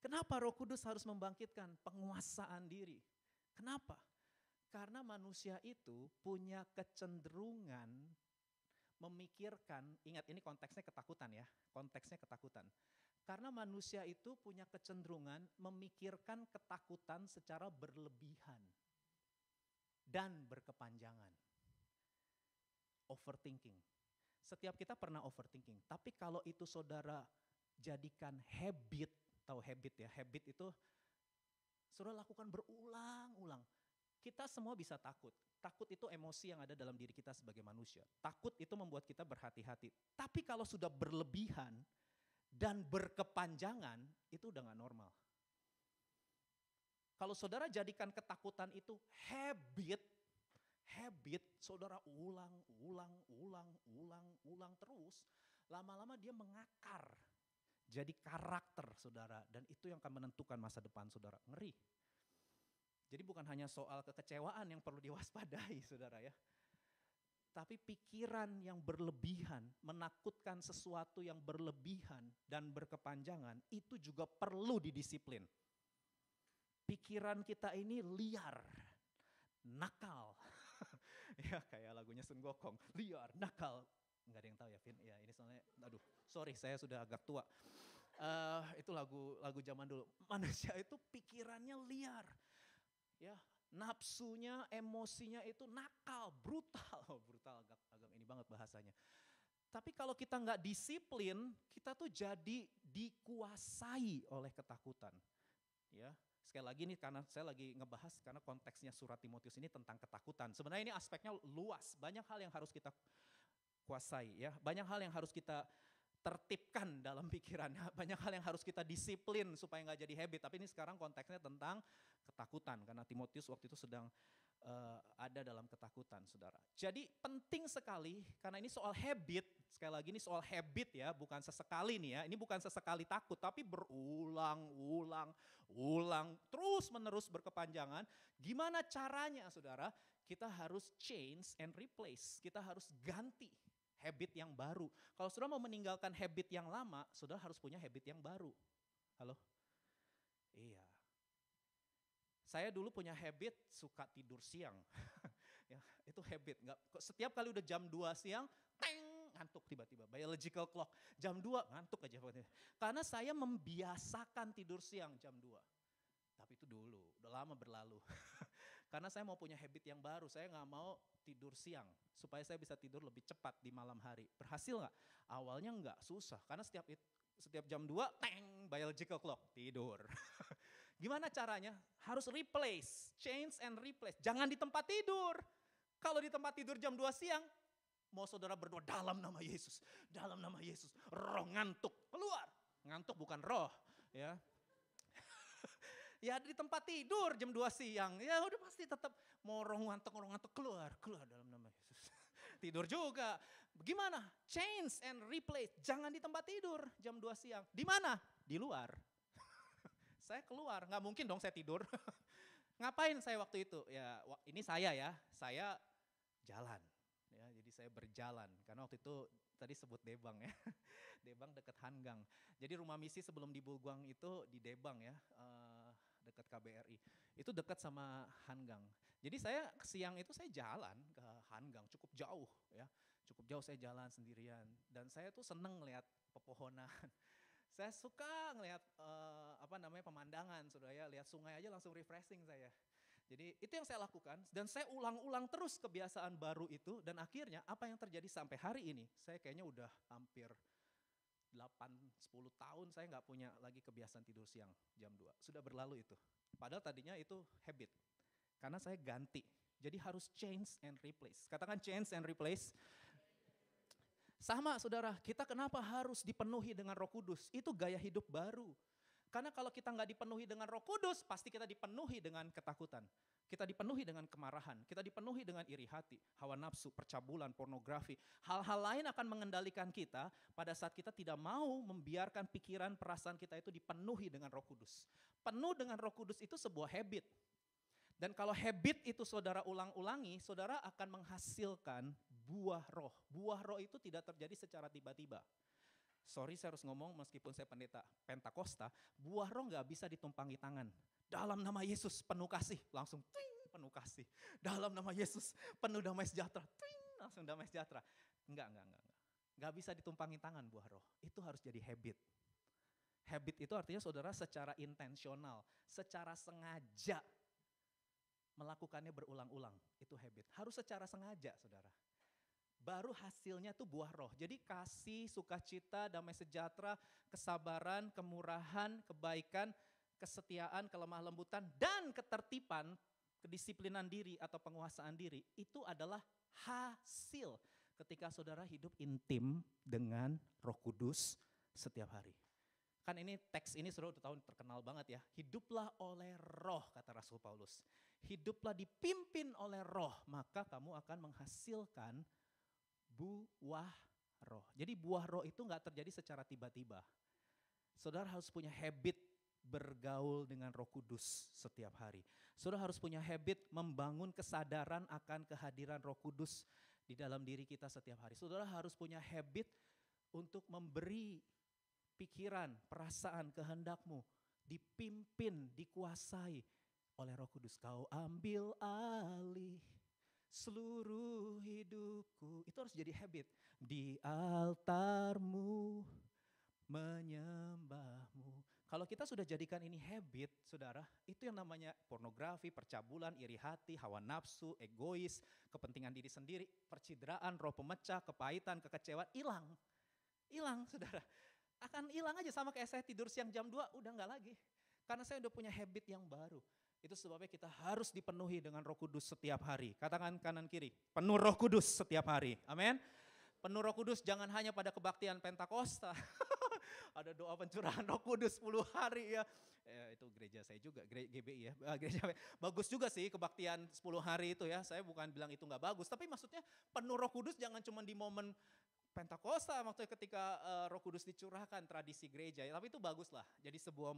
A: Kenapa Roh Kudus harus membangkitkan penguasaan diri? Kenapa? Karena manusia itu punya kecenderungan memikirkan, ingat ini konteksnya ketakutan ya, konteksnya ketakutan. Karena manusia itu punya kecenderungan memikirkan ketakutan secara berlebihan dan berkepanjangan. Overthinking. Setiap kita pernah overthinking, tapi kalau itu saudara jadikan habit, tahu habit ya, habit itu saudara lakukan berulang-ulang. Kita semua bisa takut. Takut itu emosi yang ada dalam diri kita sebagai manusia. Takut itu membuat kita berhati-hati. Tapi kalau sudah berlebihan dan berkepanjangan, itu udah gak normal. Kalau saudara jadikan ketakutan itu habit, saudara ulang terus, lama-lama dia mengakar. Jadi karakter saudara, dan itu yang akan menentukan masa depan saudara. Ngeri. Jadi bukan hanya soal kekecewaan yang perlu diwaspadai saudara ya. Tapi pikiran yang berlebihan, menakutkan sesuatu yang berlebihan dan berkepanjangan, itu juga perlu didisiplin. Pikiran kita ini liar, nakal. Ya kayak lagunya Sun Gokong, liar, nakal. Enggak ada yang tahu ya Vin, ya ini soalnya, aduh sorry saya sudah agak tua. Itu lagu zaman dulu. Manusia itu pikirannya liar. Ya, nafsunya, emosinya itu nakal, brutal agak ini banget bahasanya. Tapi kalau kita nggak disiplin, kita tuh jadi dikuasai oleh ketakutan. Ya, sekali lagi nih karena saya lagi ngebahas karena konteksnya surat Timotius ini tentang ketakutan. Sebenarnya ini aspeknya luas, banyak hal yang harus kita kuasai ya, banyak hal yang harus kita tertibkan dalam pikirannya, banyak hal yang harus kita disiplin supaya nggak jadi habit. Tapi ini sekarang konteksnya tentang ketakutan karena Timotius waktu itu sedang ada dalam ketakutan, saudara. Jadi penting sekali karena ini soal habit. Sekali lagi ini soal habit ya, bukan sesekali nih ya. Ini bukan sesekali takut, tapi berulang, terus menerus berkepanjangan. Gimana caranya, saudara? Kita harus change and replace. Kita harus ganti habit yang baru. Kalau saudara mau meninggalkan habit yang lama, saudara harus punya habit yang baru. Halo? Iya. Saya dulu punya habit suka tidur siang. Ya, itu habit. Setiap kali udah jam 2 siang, teng, ngantuk tiba-tiba. Biological clock. Jam 2 ngantuk aja. Karena saya membiasakan tidur siang jam 2. Tapi itu dulu, udah lama berlalu. Karena saya mau punya habit yang baru, saya gak mau tidur siang. Supaya saya bisa tidur lebih cepat di malam hari. Berhasil gak? Awalnya enggak, susah. Karena setiap jam 2, teng, biological clock, tidur. Gimana caranya? Harus replace, change and replace. Jangan di tempat tidur. Kalau di tempat tidur jam 2 siang, mau saudara berdoa dalam nama Yesus. Dalam nama Yesus, roh ngantuk, keluar. Ngantuk bukan roh, ya. Ya di tempat tidur jam 2 siang, ya udah pasti tetap mau orang ngantuk keluar dalam nama Yesus. Tidur juga. Gimana? Change and replace. Jangan di tempat tidur jam 2 siang. Di mana? Di luar. Saya keluar, nggak mungkin dong saya tidur. Ngapain saya waktu itu? Ya ini saya ya, saya jalan. Ya, jadi saya berjalan karena waktu itu tadi sebut Debang ya. Debang dekat Hanggang. Jadi rumah misi sebelum di Bulguang itu di Debang ya. Dekat KBRI, itu dekat sama Hanggang. Jadi saya siang itu saya jalan ke Hanggang, cukup jauh ya, cukup jauh saya jalan sendirian. Dan saya tuh seneng ngeliat pepohonan. Saya suka ngeliat pemandangan, saudara ya, lihat sungai aja langsung refreshing saya. Jadi itu yang saya lakukan dan saya ulang-ulang terus kebiasaan baru itu dan akhirnya apa yang terjadi sampai hari ini, saya kayaknya udah hampir 8-10 tahun saya nggak punya lagi kebiasaan tidur siang jam 2. Sudah berlalu itu. Padahal tadinya itu habit. Karena saya ganti. Jadi harus change and replace. Katakan change and replace. Sama saudara, kita kenapa harus dipenuhi dengan Roh Kudus? Itu gaya hidup baru. Karena kalau kita nggak dipenuhi dengan Roh Kudus, pasti kita dipenuhi dengan ketakutan. Kita dipenuhi dengan kemarahan, kita dipenuhi dengan iri hati, hawa nafsu, percabulan, pornografi. Hal-hal lain akan mengendalikan kita pada saat kita tidak mau membiarkan pikiran, perasaan kita itu dipenuhi dengan Roh Kudus. Penuh dengan Roh Kudus itu sebuah habit. Dan kalau habit itu saudara ulang-ulangi, saudara akan menghasilkan buah roh. Buah roh itu tidak terjadi secara tiba-tiba. Sorry saya harus ngomong meskipun saya pendeta Pentakosta, buah roh gak bisa ditumpangi tangan. Dalam nama Yesus penuh kasih, langsung twing, penuh kasih. Dalam nama Yesus penuh damai sejahtera, twing, langsung damai sejahtera. Enggak. Gak bisa ditumpangi tangan buah roh, itu harus jadi habit. Habit itu artinya saudara secara intensional, secara sengaja melakukannya berulang-ulang, itu habit. Harus secara sengaja saudara. Baru hasilnya tuh buah roh. Jadi kasih, sukacita, damai sejahtera, kesabaran, kemurahan, kebaikan, kesetiaan, kelemah lembutan, dan ketertiban, kedisiplinan diri atau penguasaan diri, itu adalah hasil ketika saudara hidup intim dengan Roh Kudus setiap hari. Kan ini teks ini saudara udah tahu terkenal banget ya. Hiduplah oleh roh kata Rasul Paulus. Hiduplah dipimpin oleh roh, maka kamu akan menghasilkan buah roh. Jadi buah roh itu gak terjadi secara tiba-tiba. Saudara harus punya habit bergaul dengan Roh Kudus setiap hari. Saudara harus punya habit membangun kesadaran akan kehadiran Roh Kudus di dalam diri kita setiap hari. Saudara harus punya habit untuk memberi pikiran, perasaan, kehendakmu dipimpin, dikuasai oleh Roh Kudus. Kau ambil alih seluruh hidupku. Itu harus jadi habit. Di altarmu menyembahmu. Kalau kita sudah jadikan ini habit, saudara, itu yang namanya pornografi, percabulan, iri hati, hawa nafsu, egois, kepentingan diri sendiri, percideraan, roh pemecah, kepahitan, kekecewaan, hilang. Hilang, saudara. Akan hilang aja, sama kayak saya tidur siang jam 2, udah enggak lagi. Karena saya udah punya habit yang baru. Itu sebabnya kita harus dipenuhi dengan Roh Kudus setiap hari. Katakan kanan kiri, penuh Roh Kudus setiap hari. Amin. Penuh Roh Kudus jangan hanya pada kebaktian Pentakosta. Ada doa pencurahan Roh Kudus 10 hari ya. Itu gereja saya juga, GBI ya. Gereja bagus juga sih kebaktian 10 hari itu ya. Saya bukan bilang itu enggak bagus, tapi maksudnya penuh Roh Kudus jangan cuma di momen Pentakosta maksudnya ketika Roh Kudus dicurahkan tradisi gereja, tapi itu bagus lah. Jadi sebuah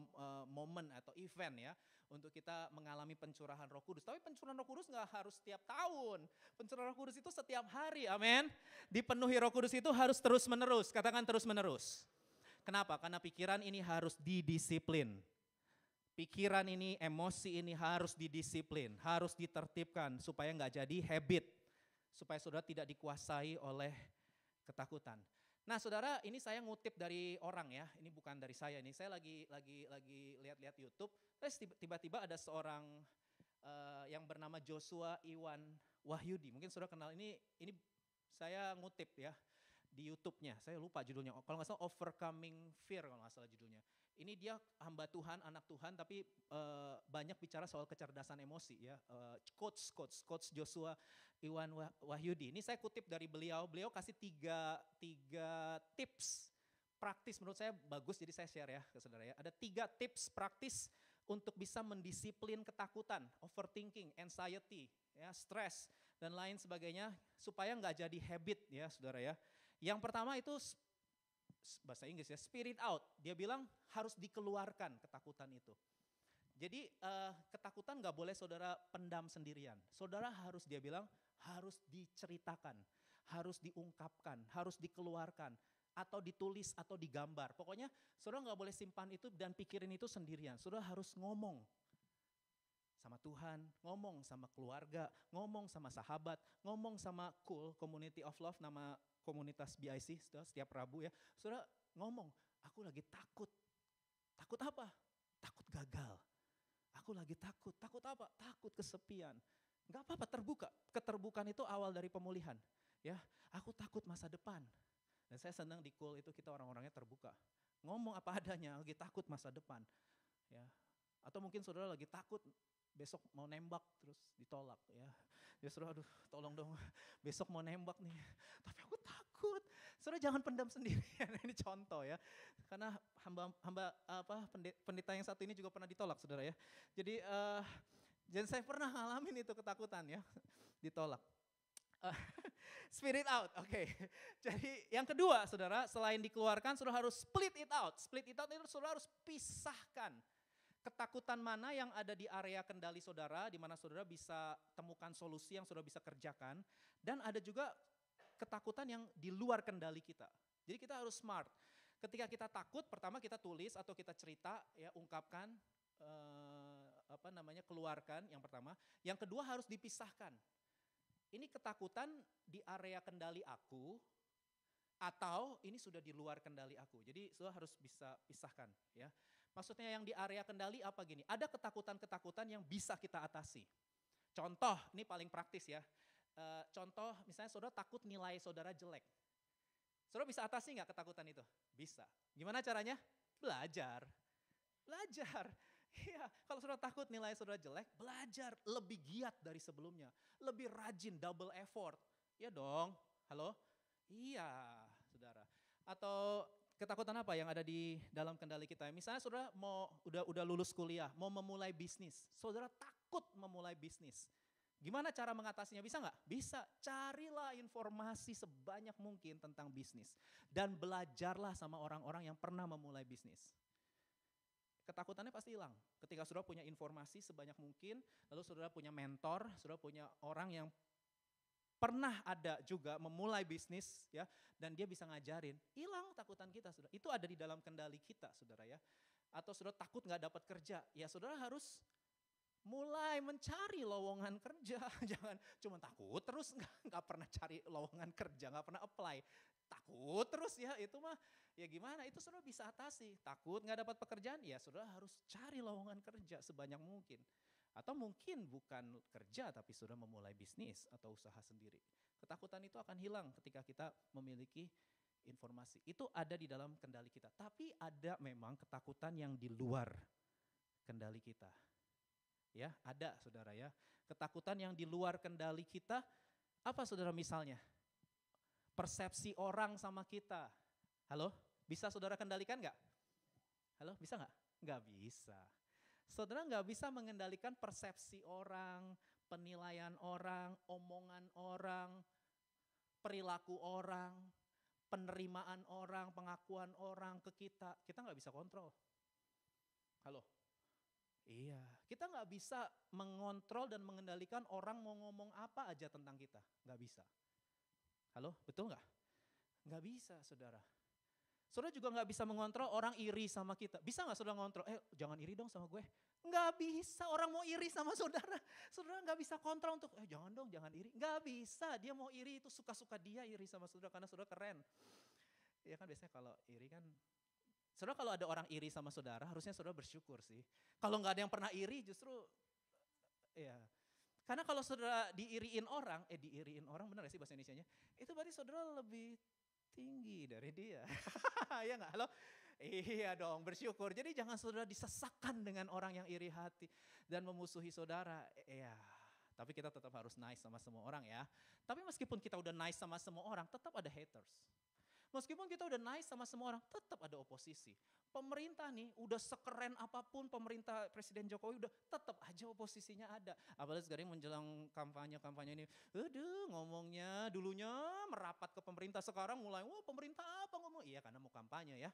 A: momen atau event ya untuk kita mengalami pencurahan Roh Kudus. Tapi pencurahan Roh Kudus nggak harus setiap tahun. Pencurahan Roh Kudus itu setiap hari, amin. Dipenuhi Roh Kudus itu harus terus menerus, katakan terus menerus. Kenapa? Karena pikiran ini harus didisiplin. Pikiran ini, emosi ini harus didisiplin, harus ditertibkan supaya nggak jadi habit, supaya saudara tidak dikuasai oleh ketakutan. Nah saudara, ini saya ngutip dari orang ya, ini bukan dari saya nih. Saya lagi lihat-lihat YouTube, terus tiba-tiba ada seorang yang bernama Joshua Iwan Wahyudi. Mungkin saudara kenal ini saya ngutip ya di YouTube-nya. Saya lupa judulnya. Kalau nggak salah Overcoming Fear kalau nggak salah judulnya. Ini dia hamba Tuhan, anak Tuhan, tapi banyak bicara soal kecerdasan emosi ya. Coach Joshua Iwan Wahyudi. Ini saya kutip dari beliau kasih tiga tips praktis menurut saya bagus, jadi saya share ya ke saudara ya. Ada 3 tips praktis untuk bisa mendisiplin ketakutan, overthinking, anxiety, ya, stres, dan lain sebagainya supaya nggak jadi habit ya saudara ya. Yang pertama itu bahasa Inggris ya, spirit out. Dia bilang harus dikeluarkan ketakutan itu. Jadi ketakutan gak boleh saudara pendam sendirian. Saudara harus, dia bilang, harus diceritakan, harus diungkapkan, harus dikeluarkan, atau ditulis atau digambar. Pokoknya saudara gak boleh simpan itu dan pikirin itu sendirian. Saudara harus ngomong sama Tuhan, ngomong sama keluarga, ngomong sama sahabat, ngomong sama Community of Love, nama komunitas BIC setiap Rabu ya. Saudara ngomong, aku lagi takut. Takut apa? Takut gagal. Aku lagi takut. Takut apa? Takut kesepian. Enggak apa-apa, terbuka. Keterbukaan itu awal dari pemulihan. Ya, aku takut masa depan. Dan saya senang di itu kita orang-orangnya terbuka. Ngomong apa adanya, lagi takut masa depan. Ya. Atau mungkin saudara lagi takut besok mau nembak terus ditolak ya. Ya saudara, aduh tolong dong, besok mau nembak nih. Tapi aku takut. Saudara jangan pendam sendirian, ini contoh ya. Karena pendeta yang satu ini juga pernah ditolak saudara ya. Jadi dan saya pernah ngalamin itu ketakutan ya, ditolak. Spit it out, oke. Jadi yang kedua saudara, selain dikeluarkan saudara harus split it out. Split it out itu saudara harus pisahkan. Ketakutan mana yang ada di area kendali saudara, di mana saudara bisa temukan solusi yang saudara bisa kerjakan. Dan ada juga ketakutan yang di luar kendali kita. Jadi kita harus smart. Ketika kita takut, pertama kita tulis atau kita cerita, ya ungkapkan, keluarkan yang pertama. Yang kedua harus dipisahkan. Ini ketakutan di area kendali aku, atau ini sudah di luar kendali aku. Jadi saudara harus bisa pisahkan ya. Maksudnya yang di area kendali apa gini, ada ketakutan-ketakutan yang bisa kita atasi. Contoh, ini paling praktis ya. Contoh misalnya saudara takut nilai saudara jelek. Saudara bisa atasi nggak ketakutan itu? Bisa. Gimana caranya? Belajar. Belajar. Iya, kalau saudara takut nilai saudara jelek, belajar lebih giat dari sebelumnya. Lebih rajin, double effort. Ya dong, halo? Iya, saudara. Atau ketakutan apa yang ada di dalam kendali kita? Misalnya saudara udah lulus kuliah, mau memulai bisnis. Saudara takut memulai bisnis. Gimana cara mengatasinya? Bisa nggak? Bisa. Carilah informasi sebanyak mungkin tentang bisnis. Dan belajarlah sama orang-orang yang pernah memulai bisnis. Ketakutannya pasti hilang. Ketika saudara punya informasi sebanyak mungkin, lalu saudara punya mentor, saudara punya orang yang pernah ada juga memulai bisnis ya, dan dia bisa ngajarin, hilang takutan kita saudara. Itu ada di dalam kendali kita saudara ya. Atau saudara takut gak dapat kerja, ya saudara harus mulai mencari lowongan kerja. Jangan cuma takut terus gak pernah cari lowongan kerja, gak pernah apply. Takut terus ya, itu mah ya gimana, itu saudara bisa atasi. Takut gak dapat pekerjaan, ya saudara harus cari lowongan kerja sebanyak mungkin. Atau mungkin bukan kerja tapi sudah memulai bisnis atau usaha sendiri. Ketakutan itu akan hilang ketika kita memiliki informasi. Itu ada di dalam kendali kita. Tapi ada memang ketakutan yang di luar kendali kita. Ya, ada saudara ya. Ketakutan yang di luar kendali kita, apa saudara misalnya? Persepsi orang sama kita. Halo, bisa saudara kendalikan gak? Halo, bisa gak? Gak bisa. Saudara nggak bisa mengendalikan persepsi orang, penilaian orang, omongan orang, perilaku orang, penerimaan orang, pengakuan orang ke kita. Kita nggak bisa kontrol. Halo? Iya, kita nggak bisa mengontrol dan mengendalikan orang mau ngomong apa aja tentang kita. Nggak bisa. Halo, betul nggak? Nggak bisa saudara. Saudara juga gak bisa mengontrol orang iri sama kita. Bisa gak saudara ngontrol, jangan iri dong sama gue. Gak bisa, orang mau iri sama saudara. Saudara gak bisa kontrol untuk, jangan dong, jangan iri. Gak bisa, dia mau iri itu suka-suka dia iri sama saudara karena saudara keren. Ya kan biasanya kalau iri kan, saudara kalau ada orang iri sama saudara harusnya saudara bersyukur sih. Kalau gak ada yang pernah iri justru, ya. Karena kalau saudara diiriin orang benar gak sih bahasa Indonesianya? Itu berarti saudara lebih tinggi dari dia. Ya enggak? Halo? Iya dong, bersyukur. Jadi jangan saudara disesakkan dengan orang yang iri hati dan memusuhi saudara. Ya, tapi kita tetap harus nice sama semua orang ya. Tapi meskipun kita udah nice sama semua orang, tetap ada haters. Meskipun kita udah nice sama semua orang, tetap ada oposisi. Pemerintah nih udah sekeren apapun pemerintah Presiden Jokowi udah tetap aja oposisinya ada. Apalagi sekarang menjelang kampanye ini, aduh ngomongnya dulunya merapat ke pemerintah, sekarang mulai wah pemerintah apa ngomong. Iya karena mau kampanye ya.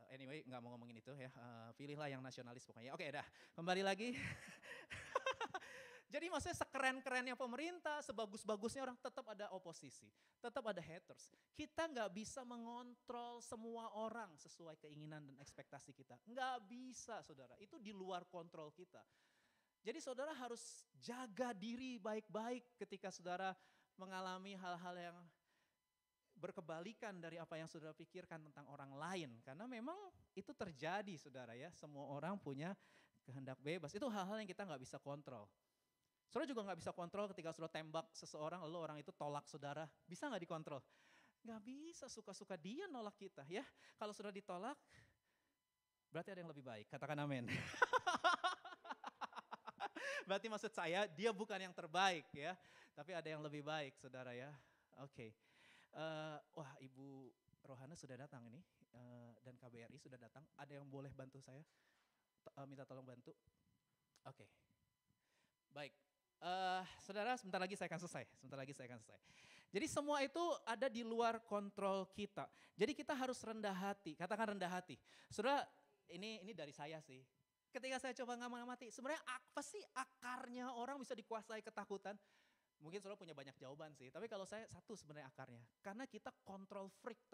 A: Anyway gak mau ngomongin itu ya, pilihlah yang nasionalis pokoknya. Oke dah, kembali lagi. Jadi maksudnya sekeren-kerennya pemerintah, sebagus-bagusnya orang tetap ada oposisi, tetap ada haters. Kita nggak bisa mengontrol semua orang sesuai keinginan dan ekspektasi kita. Nggak bisa saudara, itu di luar kontrol kita. Jadi saudara harus jaga diri baik-baik ketika saudara mengalami hal-hal yang berkebalikan dari apa yang saudara pikirkan tentang orang lain. Karena memang itu terjadi saudara ya, semua orang punya kehendak bebas. Itu hal-hal yang kita nggak bisa kontrol. Saudara juga gak bisa kontrol ketika saudara tembak seseorang lalu orang itu tolak saudara. Bisa gak dikontrol? Gak bisa, suka-suka dia nolak kita ya. Kalau saudara ditolak, berarti ada yang lebih baik. Katakan amin. Berarti maksud saya dia bukan yang terbaik ya, tapi ada yang lebih baik saudara ya. Oke. Wah Ibu Rohana sudah datang ini dan KBRI sudah datang. Ada yang boleh bantu saya? Minta tolong bantu. Oke. Baik. Saudara, sebentar lagi saya akan selesai. Jadi semua itu ada di luar kontrol kita. Jadi kita harus rendah hati, katakan rendah hati. Saudara, ini dari saya sih. Ketika saya coba ngamati, sebenarnya apa sih akarnya orang bisa dikuasai ketakutan? Mungkin saudara punya banyak jawaban sih, tapi kalau saya satu sebenarnya akarnya. Karena kita kontrol freak.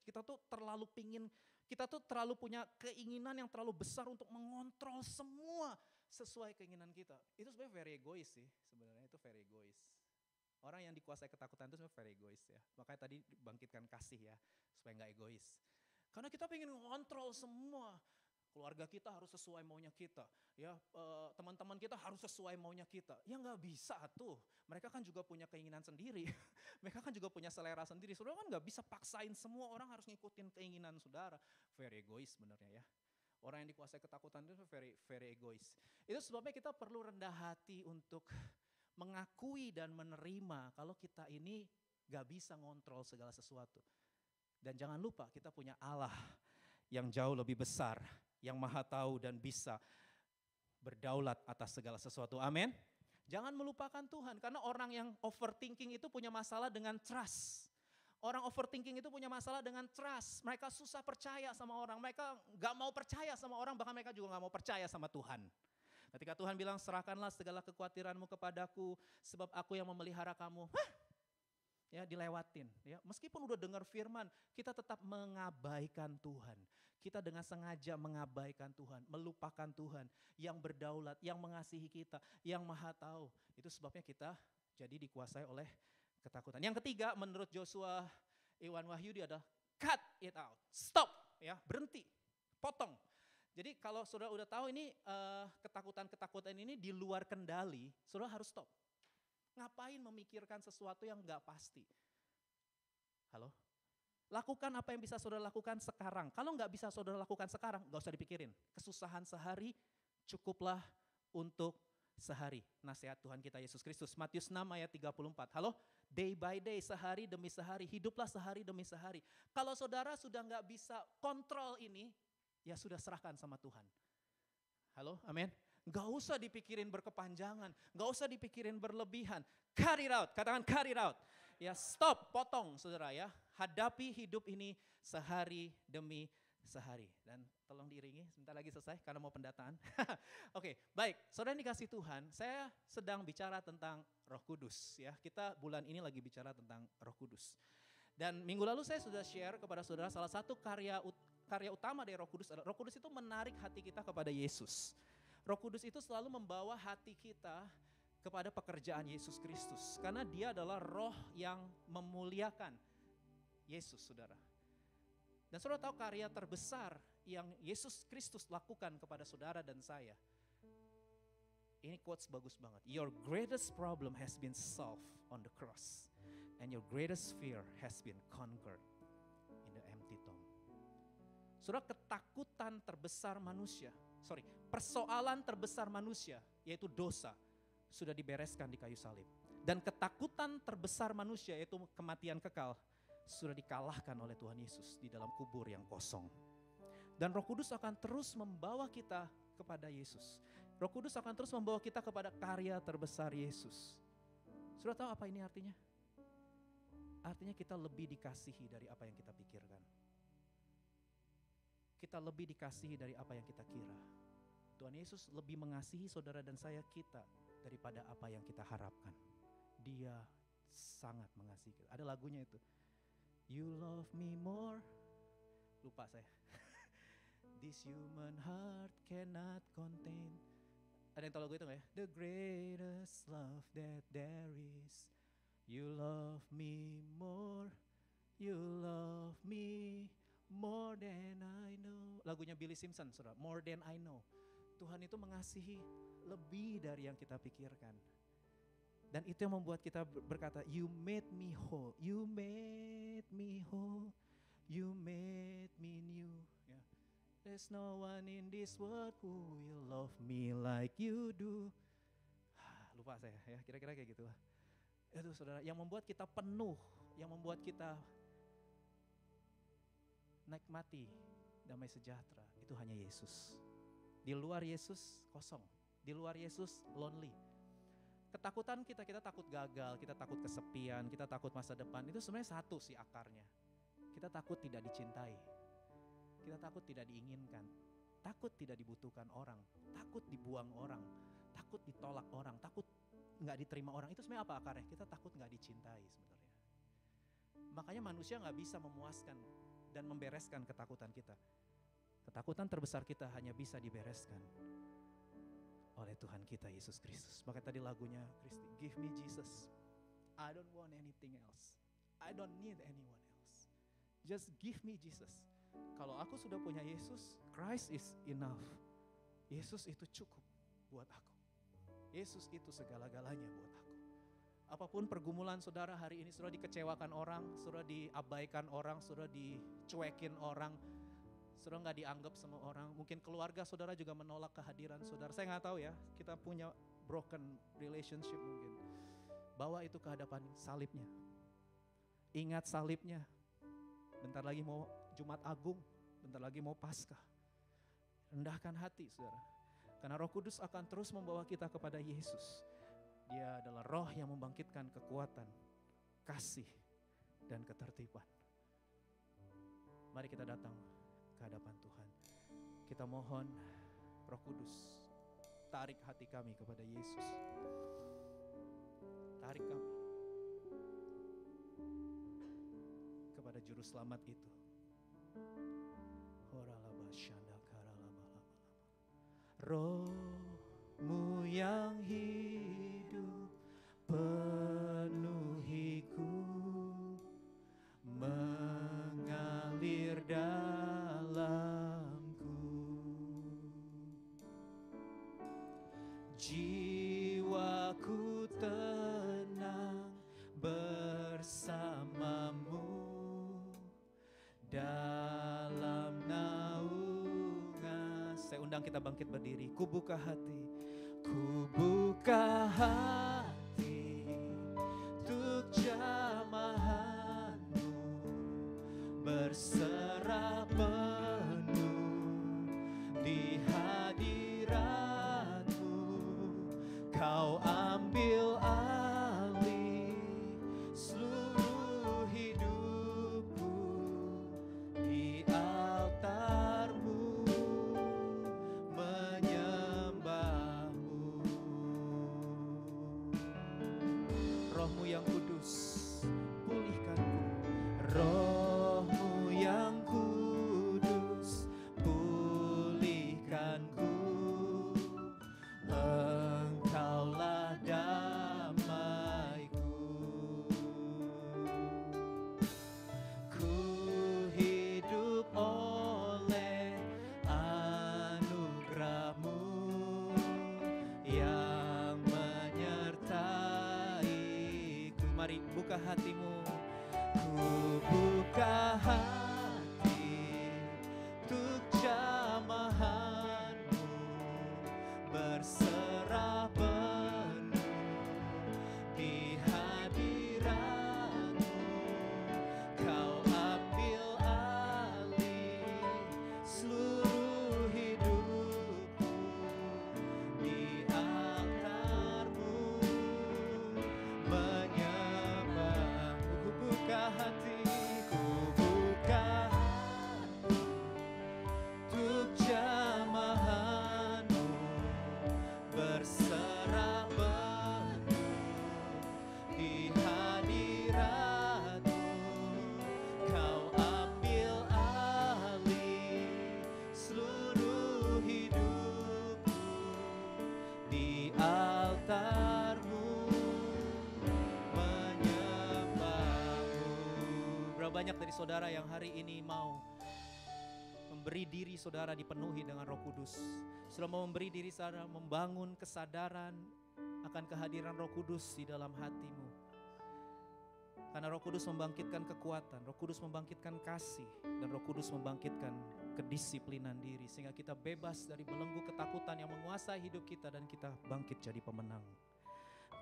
A: Kita tuh terlalu punya keinginan yang terlalu besar untuk mengontrol semua sesuai keinginan kita. Itu sebenarnya very egois sih, sebenarnya itu very egois. Orang yang dikuasai ketakutan itu sebenarnya very egois ya. Makanya tadi bangkitkan kasih ya, supaya nggak egois. Karena kita pengen mengontrol semua. Keluarga kita harus sesuai maunya kita, ya teman-teman kita harus sesuai maunya kita. Ya nggak bisa tuh, mereka kan juga punya keinginan sendiri, mereka kan juga punya selera sendiri. Saudara kan nggak bisa paksain semua orang harus ngikutin keinginan saudara. Very egois sebenarnya ya. Orang yang dikuasai ketakutan itu very egois. Itu sebabnya kita perlu rendah hati untuk mengakui dan menerima kalau kita ini nggak bisa ngontrol segala sesuatu. Dan jangan lupa kita punya Allah yang jauh lebih besar, yang maha tahu dan bisa berdaulat atas segala sesuatu. Amin. Jangan melupakan Tuhan, karena orang yang overthinking itu punya masalah dengan trust. Orang overthinking itu punya masalah dengan trust. Mereka susah percaya sama orang, mereka gak mau percaya sama orang, bahkan mereka juga gak mau percaya sama Tuhan. Ketika Tuhan bilang, serahkanlah segala kekhawatiranmu kepadaku, sebab aku yang memelihara kamu. Ya, dilewatin. Ya, meskipun udah dengar firman, kita tetap mengabaikan Tuhan. Kita dengan sengaja mengabaikan Tuhan, melupakan Tuhan yang berdaulat, yang mengasihi kita, yang maha tahu. Itu sebabnya kita jadi dikuasai oleh ketakutan. Yang ketiga, menurut Joshua Iwan Wahyudi adalah cut it out, stop, ya, berhenti, potong. Jadi kalau saudara udah tahu ini ketakutan ini di luar kendali, saudara harus stop. Ngapain memikirkan sesuatu yang gak pasti? Halo? Lakukan apa yang bisa saudara lakukan sekarang. Kalau gak bisa saudara lakukan sekarang, gak usah dipikirin. Kesusahan sehari cukuplah untuk sehari. Nasihat Tuhan kita Yesus Kristus. Matius 6 ayat 34. Halo? Day by day, sehari demi sehari. Hiduplah sehari demi sehari. Kalau saudara sudah gak bisa kontrol ini, ya sudah serahkan sama Tuhan. Halo? Amin. Gak usah dipikirin berkepanjangan, gak usah dipikirin berlebihan. Cut it out, katakan cut it out. Ya stop, potong saudara ya. Hadapi hidup ini sehari demi sehari. Dan tolong diiringi, sebentar lagi selesai karena mau pendataan. Oke, baik, saudara yang dikasih Tuhan, saya sedang bicara tentang Roh Kudus ya. Kita bulan ini lagi bicara tentang Roh Kudus. Dan minggu lalu saya sudah share kepada saudara salah satu karya utama dari Roh Kudus adalah Roh Kudus itu menarik hati kita kepada Yesus. Roh Kudus itu selalu membawa hati kita kepada pekerjaan Yesus Kristus. Karena dia adalah roh yang memuliakan Yesus, saudara. Dan saudara tahu karya terbesar yang Yesus Kristus lakukan kepada saudara dan saya. Ini quotes bagus banget. Your greatest problem has been solved on the cross. And your greatest fear has been conquered in the empty tomb. Saudara, ketakutan terbesar manusia, persoalan terbesar manusia, yaitu dosa, sudah dibereskan di kayu salib. Dan ketakutan terbesar manusia, yaitu kematian kekal, sudah dikalahkan oleh Tuhan Yesus di dalam kubur yang kosong. Dan Roh Kudus akan terus membawa kita kepada Yesus. Roh Kudus akan terus membawa kita kepada karya terbesar Yesus. Sudah tahu apa ini artinya? Artinya kita lebih dikasihi dari apa yang kita pikirkan. Kita lebih dikasihi dari apa yang kita kira. Tuhan Yesus lebih mengasihi saudara dan saya kita daripada apa yang kita harapkan. Dia sangat mengasihi kita. Ada lagunya itu. You love me more. Lupa saya. This human heart cannot contain. Ada yang tahu lagu itu gak ya? The greatest love that there is. You love me more. You love me more than I know. Lagunya Billy Simpson, saudara. More than I know. Tuhan itu mengasihi lebih dari yang kita pikirkan. Dan itu yang membuat kita berkata, you made me whole. You made me whole. You made me new. Ya. There's no one in this world who will love me like you do. lupa saya ya, kira-kira kayak gitu. Itu saudara, yang membuat kita penuh, yang membuat kita nikmati damai sejahtera, itu hanya Yesus. Di luar Yesus kosong, di luar Yesus lonely. Ketakutan kita takut gagal, kita takut kesepian, kita takut masa depan, itu sebenarnya satu sih akarnya. Kita takut tidak dicintai, kita takut tidak diinginkan, takut tidak dibutuhkan orang, takut dibuang orang, takut ditolak orang, takut nggak diterima orang. Itu sebenarnya apa akarnya? Kita takut nggak dicintai sebenarnya. Makanya manusia nggak bisa memuaskan dan membereskan ketakutan kita. Ketakutan terbesar kita hanya bisa dibereskan oleh Tuhan kita Yesus Kristus. Maka tadi lagunya Kristi, give me Jesus, I don't want anything else, I don't need anyone else, just give me Jesus. Kalau aku sudah punya Yesus, Christ is enough. Yesus itu cukup buat aku. Yesus itu segala-galanya buat aku. Apapun pergumulan saudara hari ini, saudara dikecewakan orang, saudara diabaikan orang, saudara dicuekin orang, saudara nggak dianggap sama orang, mungkin keluarga saudara juga menolak kehadiran saudara. Saya nggak tahu ya, kita punya broken relationship mungkin. Bawa itu ke hadapan salibnya. Ingat salibnya. Bentar lagi mau Jumat Agung, bentar lagi mau Paskah. Rendahkan hati saudara. Karena Roh Kudus akan terus membawa kita kepada Yesus. Dia adalah roh yang membangkitkan kekuatan, kasih, dan ketertiban. Mari kita datang ke hadapan Tuhan. Kita mohon Roh Kudus, tarik hati kami kepada Yesus. Tarik kami kepada Juru Selamat itu. Roh-Mu yang hidup penuhiku, mengalir dalamku. Jiwaku tenang bersamamu dalam naungan. Saya undang kita bangkit berdiri. Ku buka hati, ku buka hati untuk jamahan-Mu, berserah penuh di hadirat-Mu. Kau ambil alih seluruh hidupku di altar-Mu, menyembah-Mu. Roh-Mu yang kudus, pulihkanku. Roh-Mu yang kudus, pulihkanku. Engkaulah damaiku. Ku hidup oleh anugerah-Mu yang menyertaiku. Mari buka hatimu. Ku buka hati untuk jamahan-Mu, berserah penuh di hadirat-Mu. Kau ambil alih seluruh hidupku di altar-Mu, menyembah-Mu. Ku buka hati, ku buka hati untuk jamahan-Mu, berserah penuh di hadirat-Mu. Kau ambil alih seluruh hidupku di altar-Mu, menyembah-Mu. Berapa banyak dari saudara yang hari ini mau memberi diri saudara dipenuhi dengan Roh Kudus? Sudah mau memberi diri saudara, membangun kesadaran akan kehadiran Roh Kudus di dalam hatimu. Karena Roh Kudus membangkitkan kekuatan, Roh Kudus membangkitkan kasih, dan Roh Kudus membangkitkan kedisiplinan diri. Sehingga kita bebas dari belenggu ketakutan yang menguasai hidup kita dan kita bangkit jadi pemenang.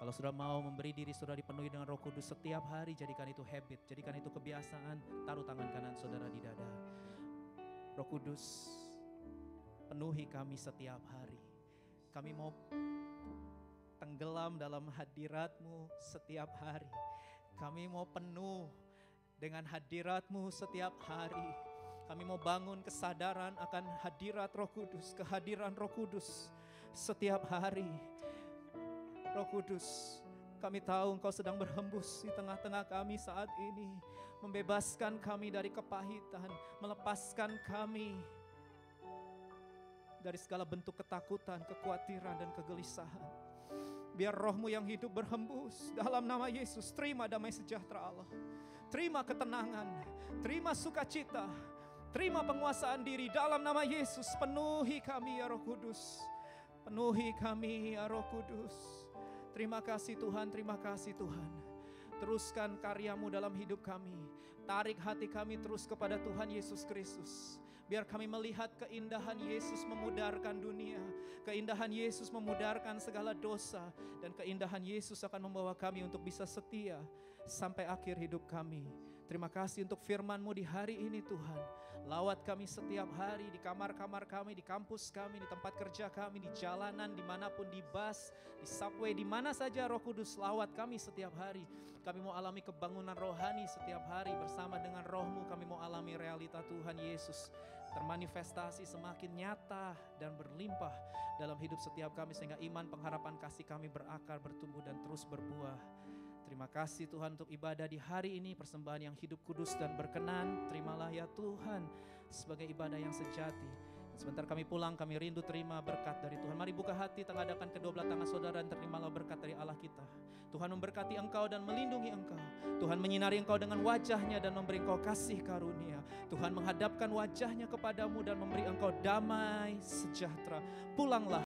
A: Kalau sudah mau memberi diri saudara dipenuhi dengan Roh Kudus setiap hari, jadikan itu habit, jadikan itu kebiasaan. Taruh tangan kanan saudara di dada. Roh Kudus, penuhi kami setiap hari. Kami mau tenggelam dalam hadirat-Mu setiap hari. Kami mau penuh dengan hadirat-Mu setiap hari. Kami mau bangun kesadaran akan hadirat Roh Kudus, kehadiran Roh Kudus setiap hari. Roh Kudus, kami tahu Engkau sedang berhembus di tengah-tengah kami saat ini, membebaskan kami dari kepahitan, melepaskan kami dari segala bentuk ketakutan, kekhawatiran, dan kegelisahan. Biar Roh-Mu yang hidup berhembus dalam nama Yesus. Terima damai sejahtera Allah, terima ketenangan, terima sukacita, terima penguasaan diri dalam nama Yesus. Penuhi kami ya Roh Kudus, penuhi kami ya Roh Kudus. Terima kasih Tuhan, terima kasih Tuhan. Teruskan karya-Mu dalam hidup kami. Tarik hati kami terus kepada Tuhan Yesus Kristus. Biar kami melihat keindahan Yesus memudarkan dunia. Keindahan Yesus memudarkan segala dosa. Dan keindahan Yesus akan membawa kami untuk bisa setia sampai akhir hidup kami. Terima kasih untuk firman-Mu di hari ini Tuhan. Lawat kami setiap hari di kamar-kamar kami, di kampus kami, di tempat kerja kami, di jalanan, dimanapun, di bus, di subway, di mana saja Roh Kudus lawat kami setiap hari. Kami mau alami kebangunan rohani setiap hari bersama dengan Roh-Mu. Kami mau alami realita Tuhan Yesus termanifestasi semakin nyata dan berlimpah dalam hidup setiap kami, sehingga iman, pengharapan, kasih kami berakar, bertumbuh dan terus berbuah. Terima kasih Tuhan untuk ibadah di hari ini, persembahan yang hidup, kudus dan berkenan. Terimalah ya Tuhan sebagai ibadah yang sejati. Sebentar kami pulang, kami rindu terima berkat dari Tuhan. Mari buka hati, tengadahkan kedua belah tangan saudara dan terimalah berkat dari Allah kita. Tuhan memberkati engkau dan melindungi engkau. Tuhan menyinari engkau dengan wajah-Nya dan memberi engkau kasih karunia. Tuhan menghadapkan wajah-Nya kepadamu dan memberi engkau damai sejahtera. Pulanglah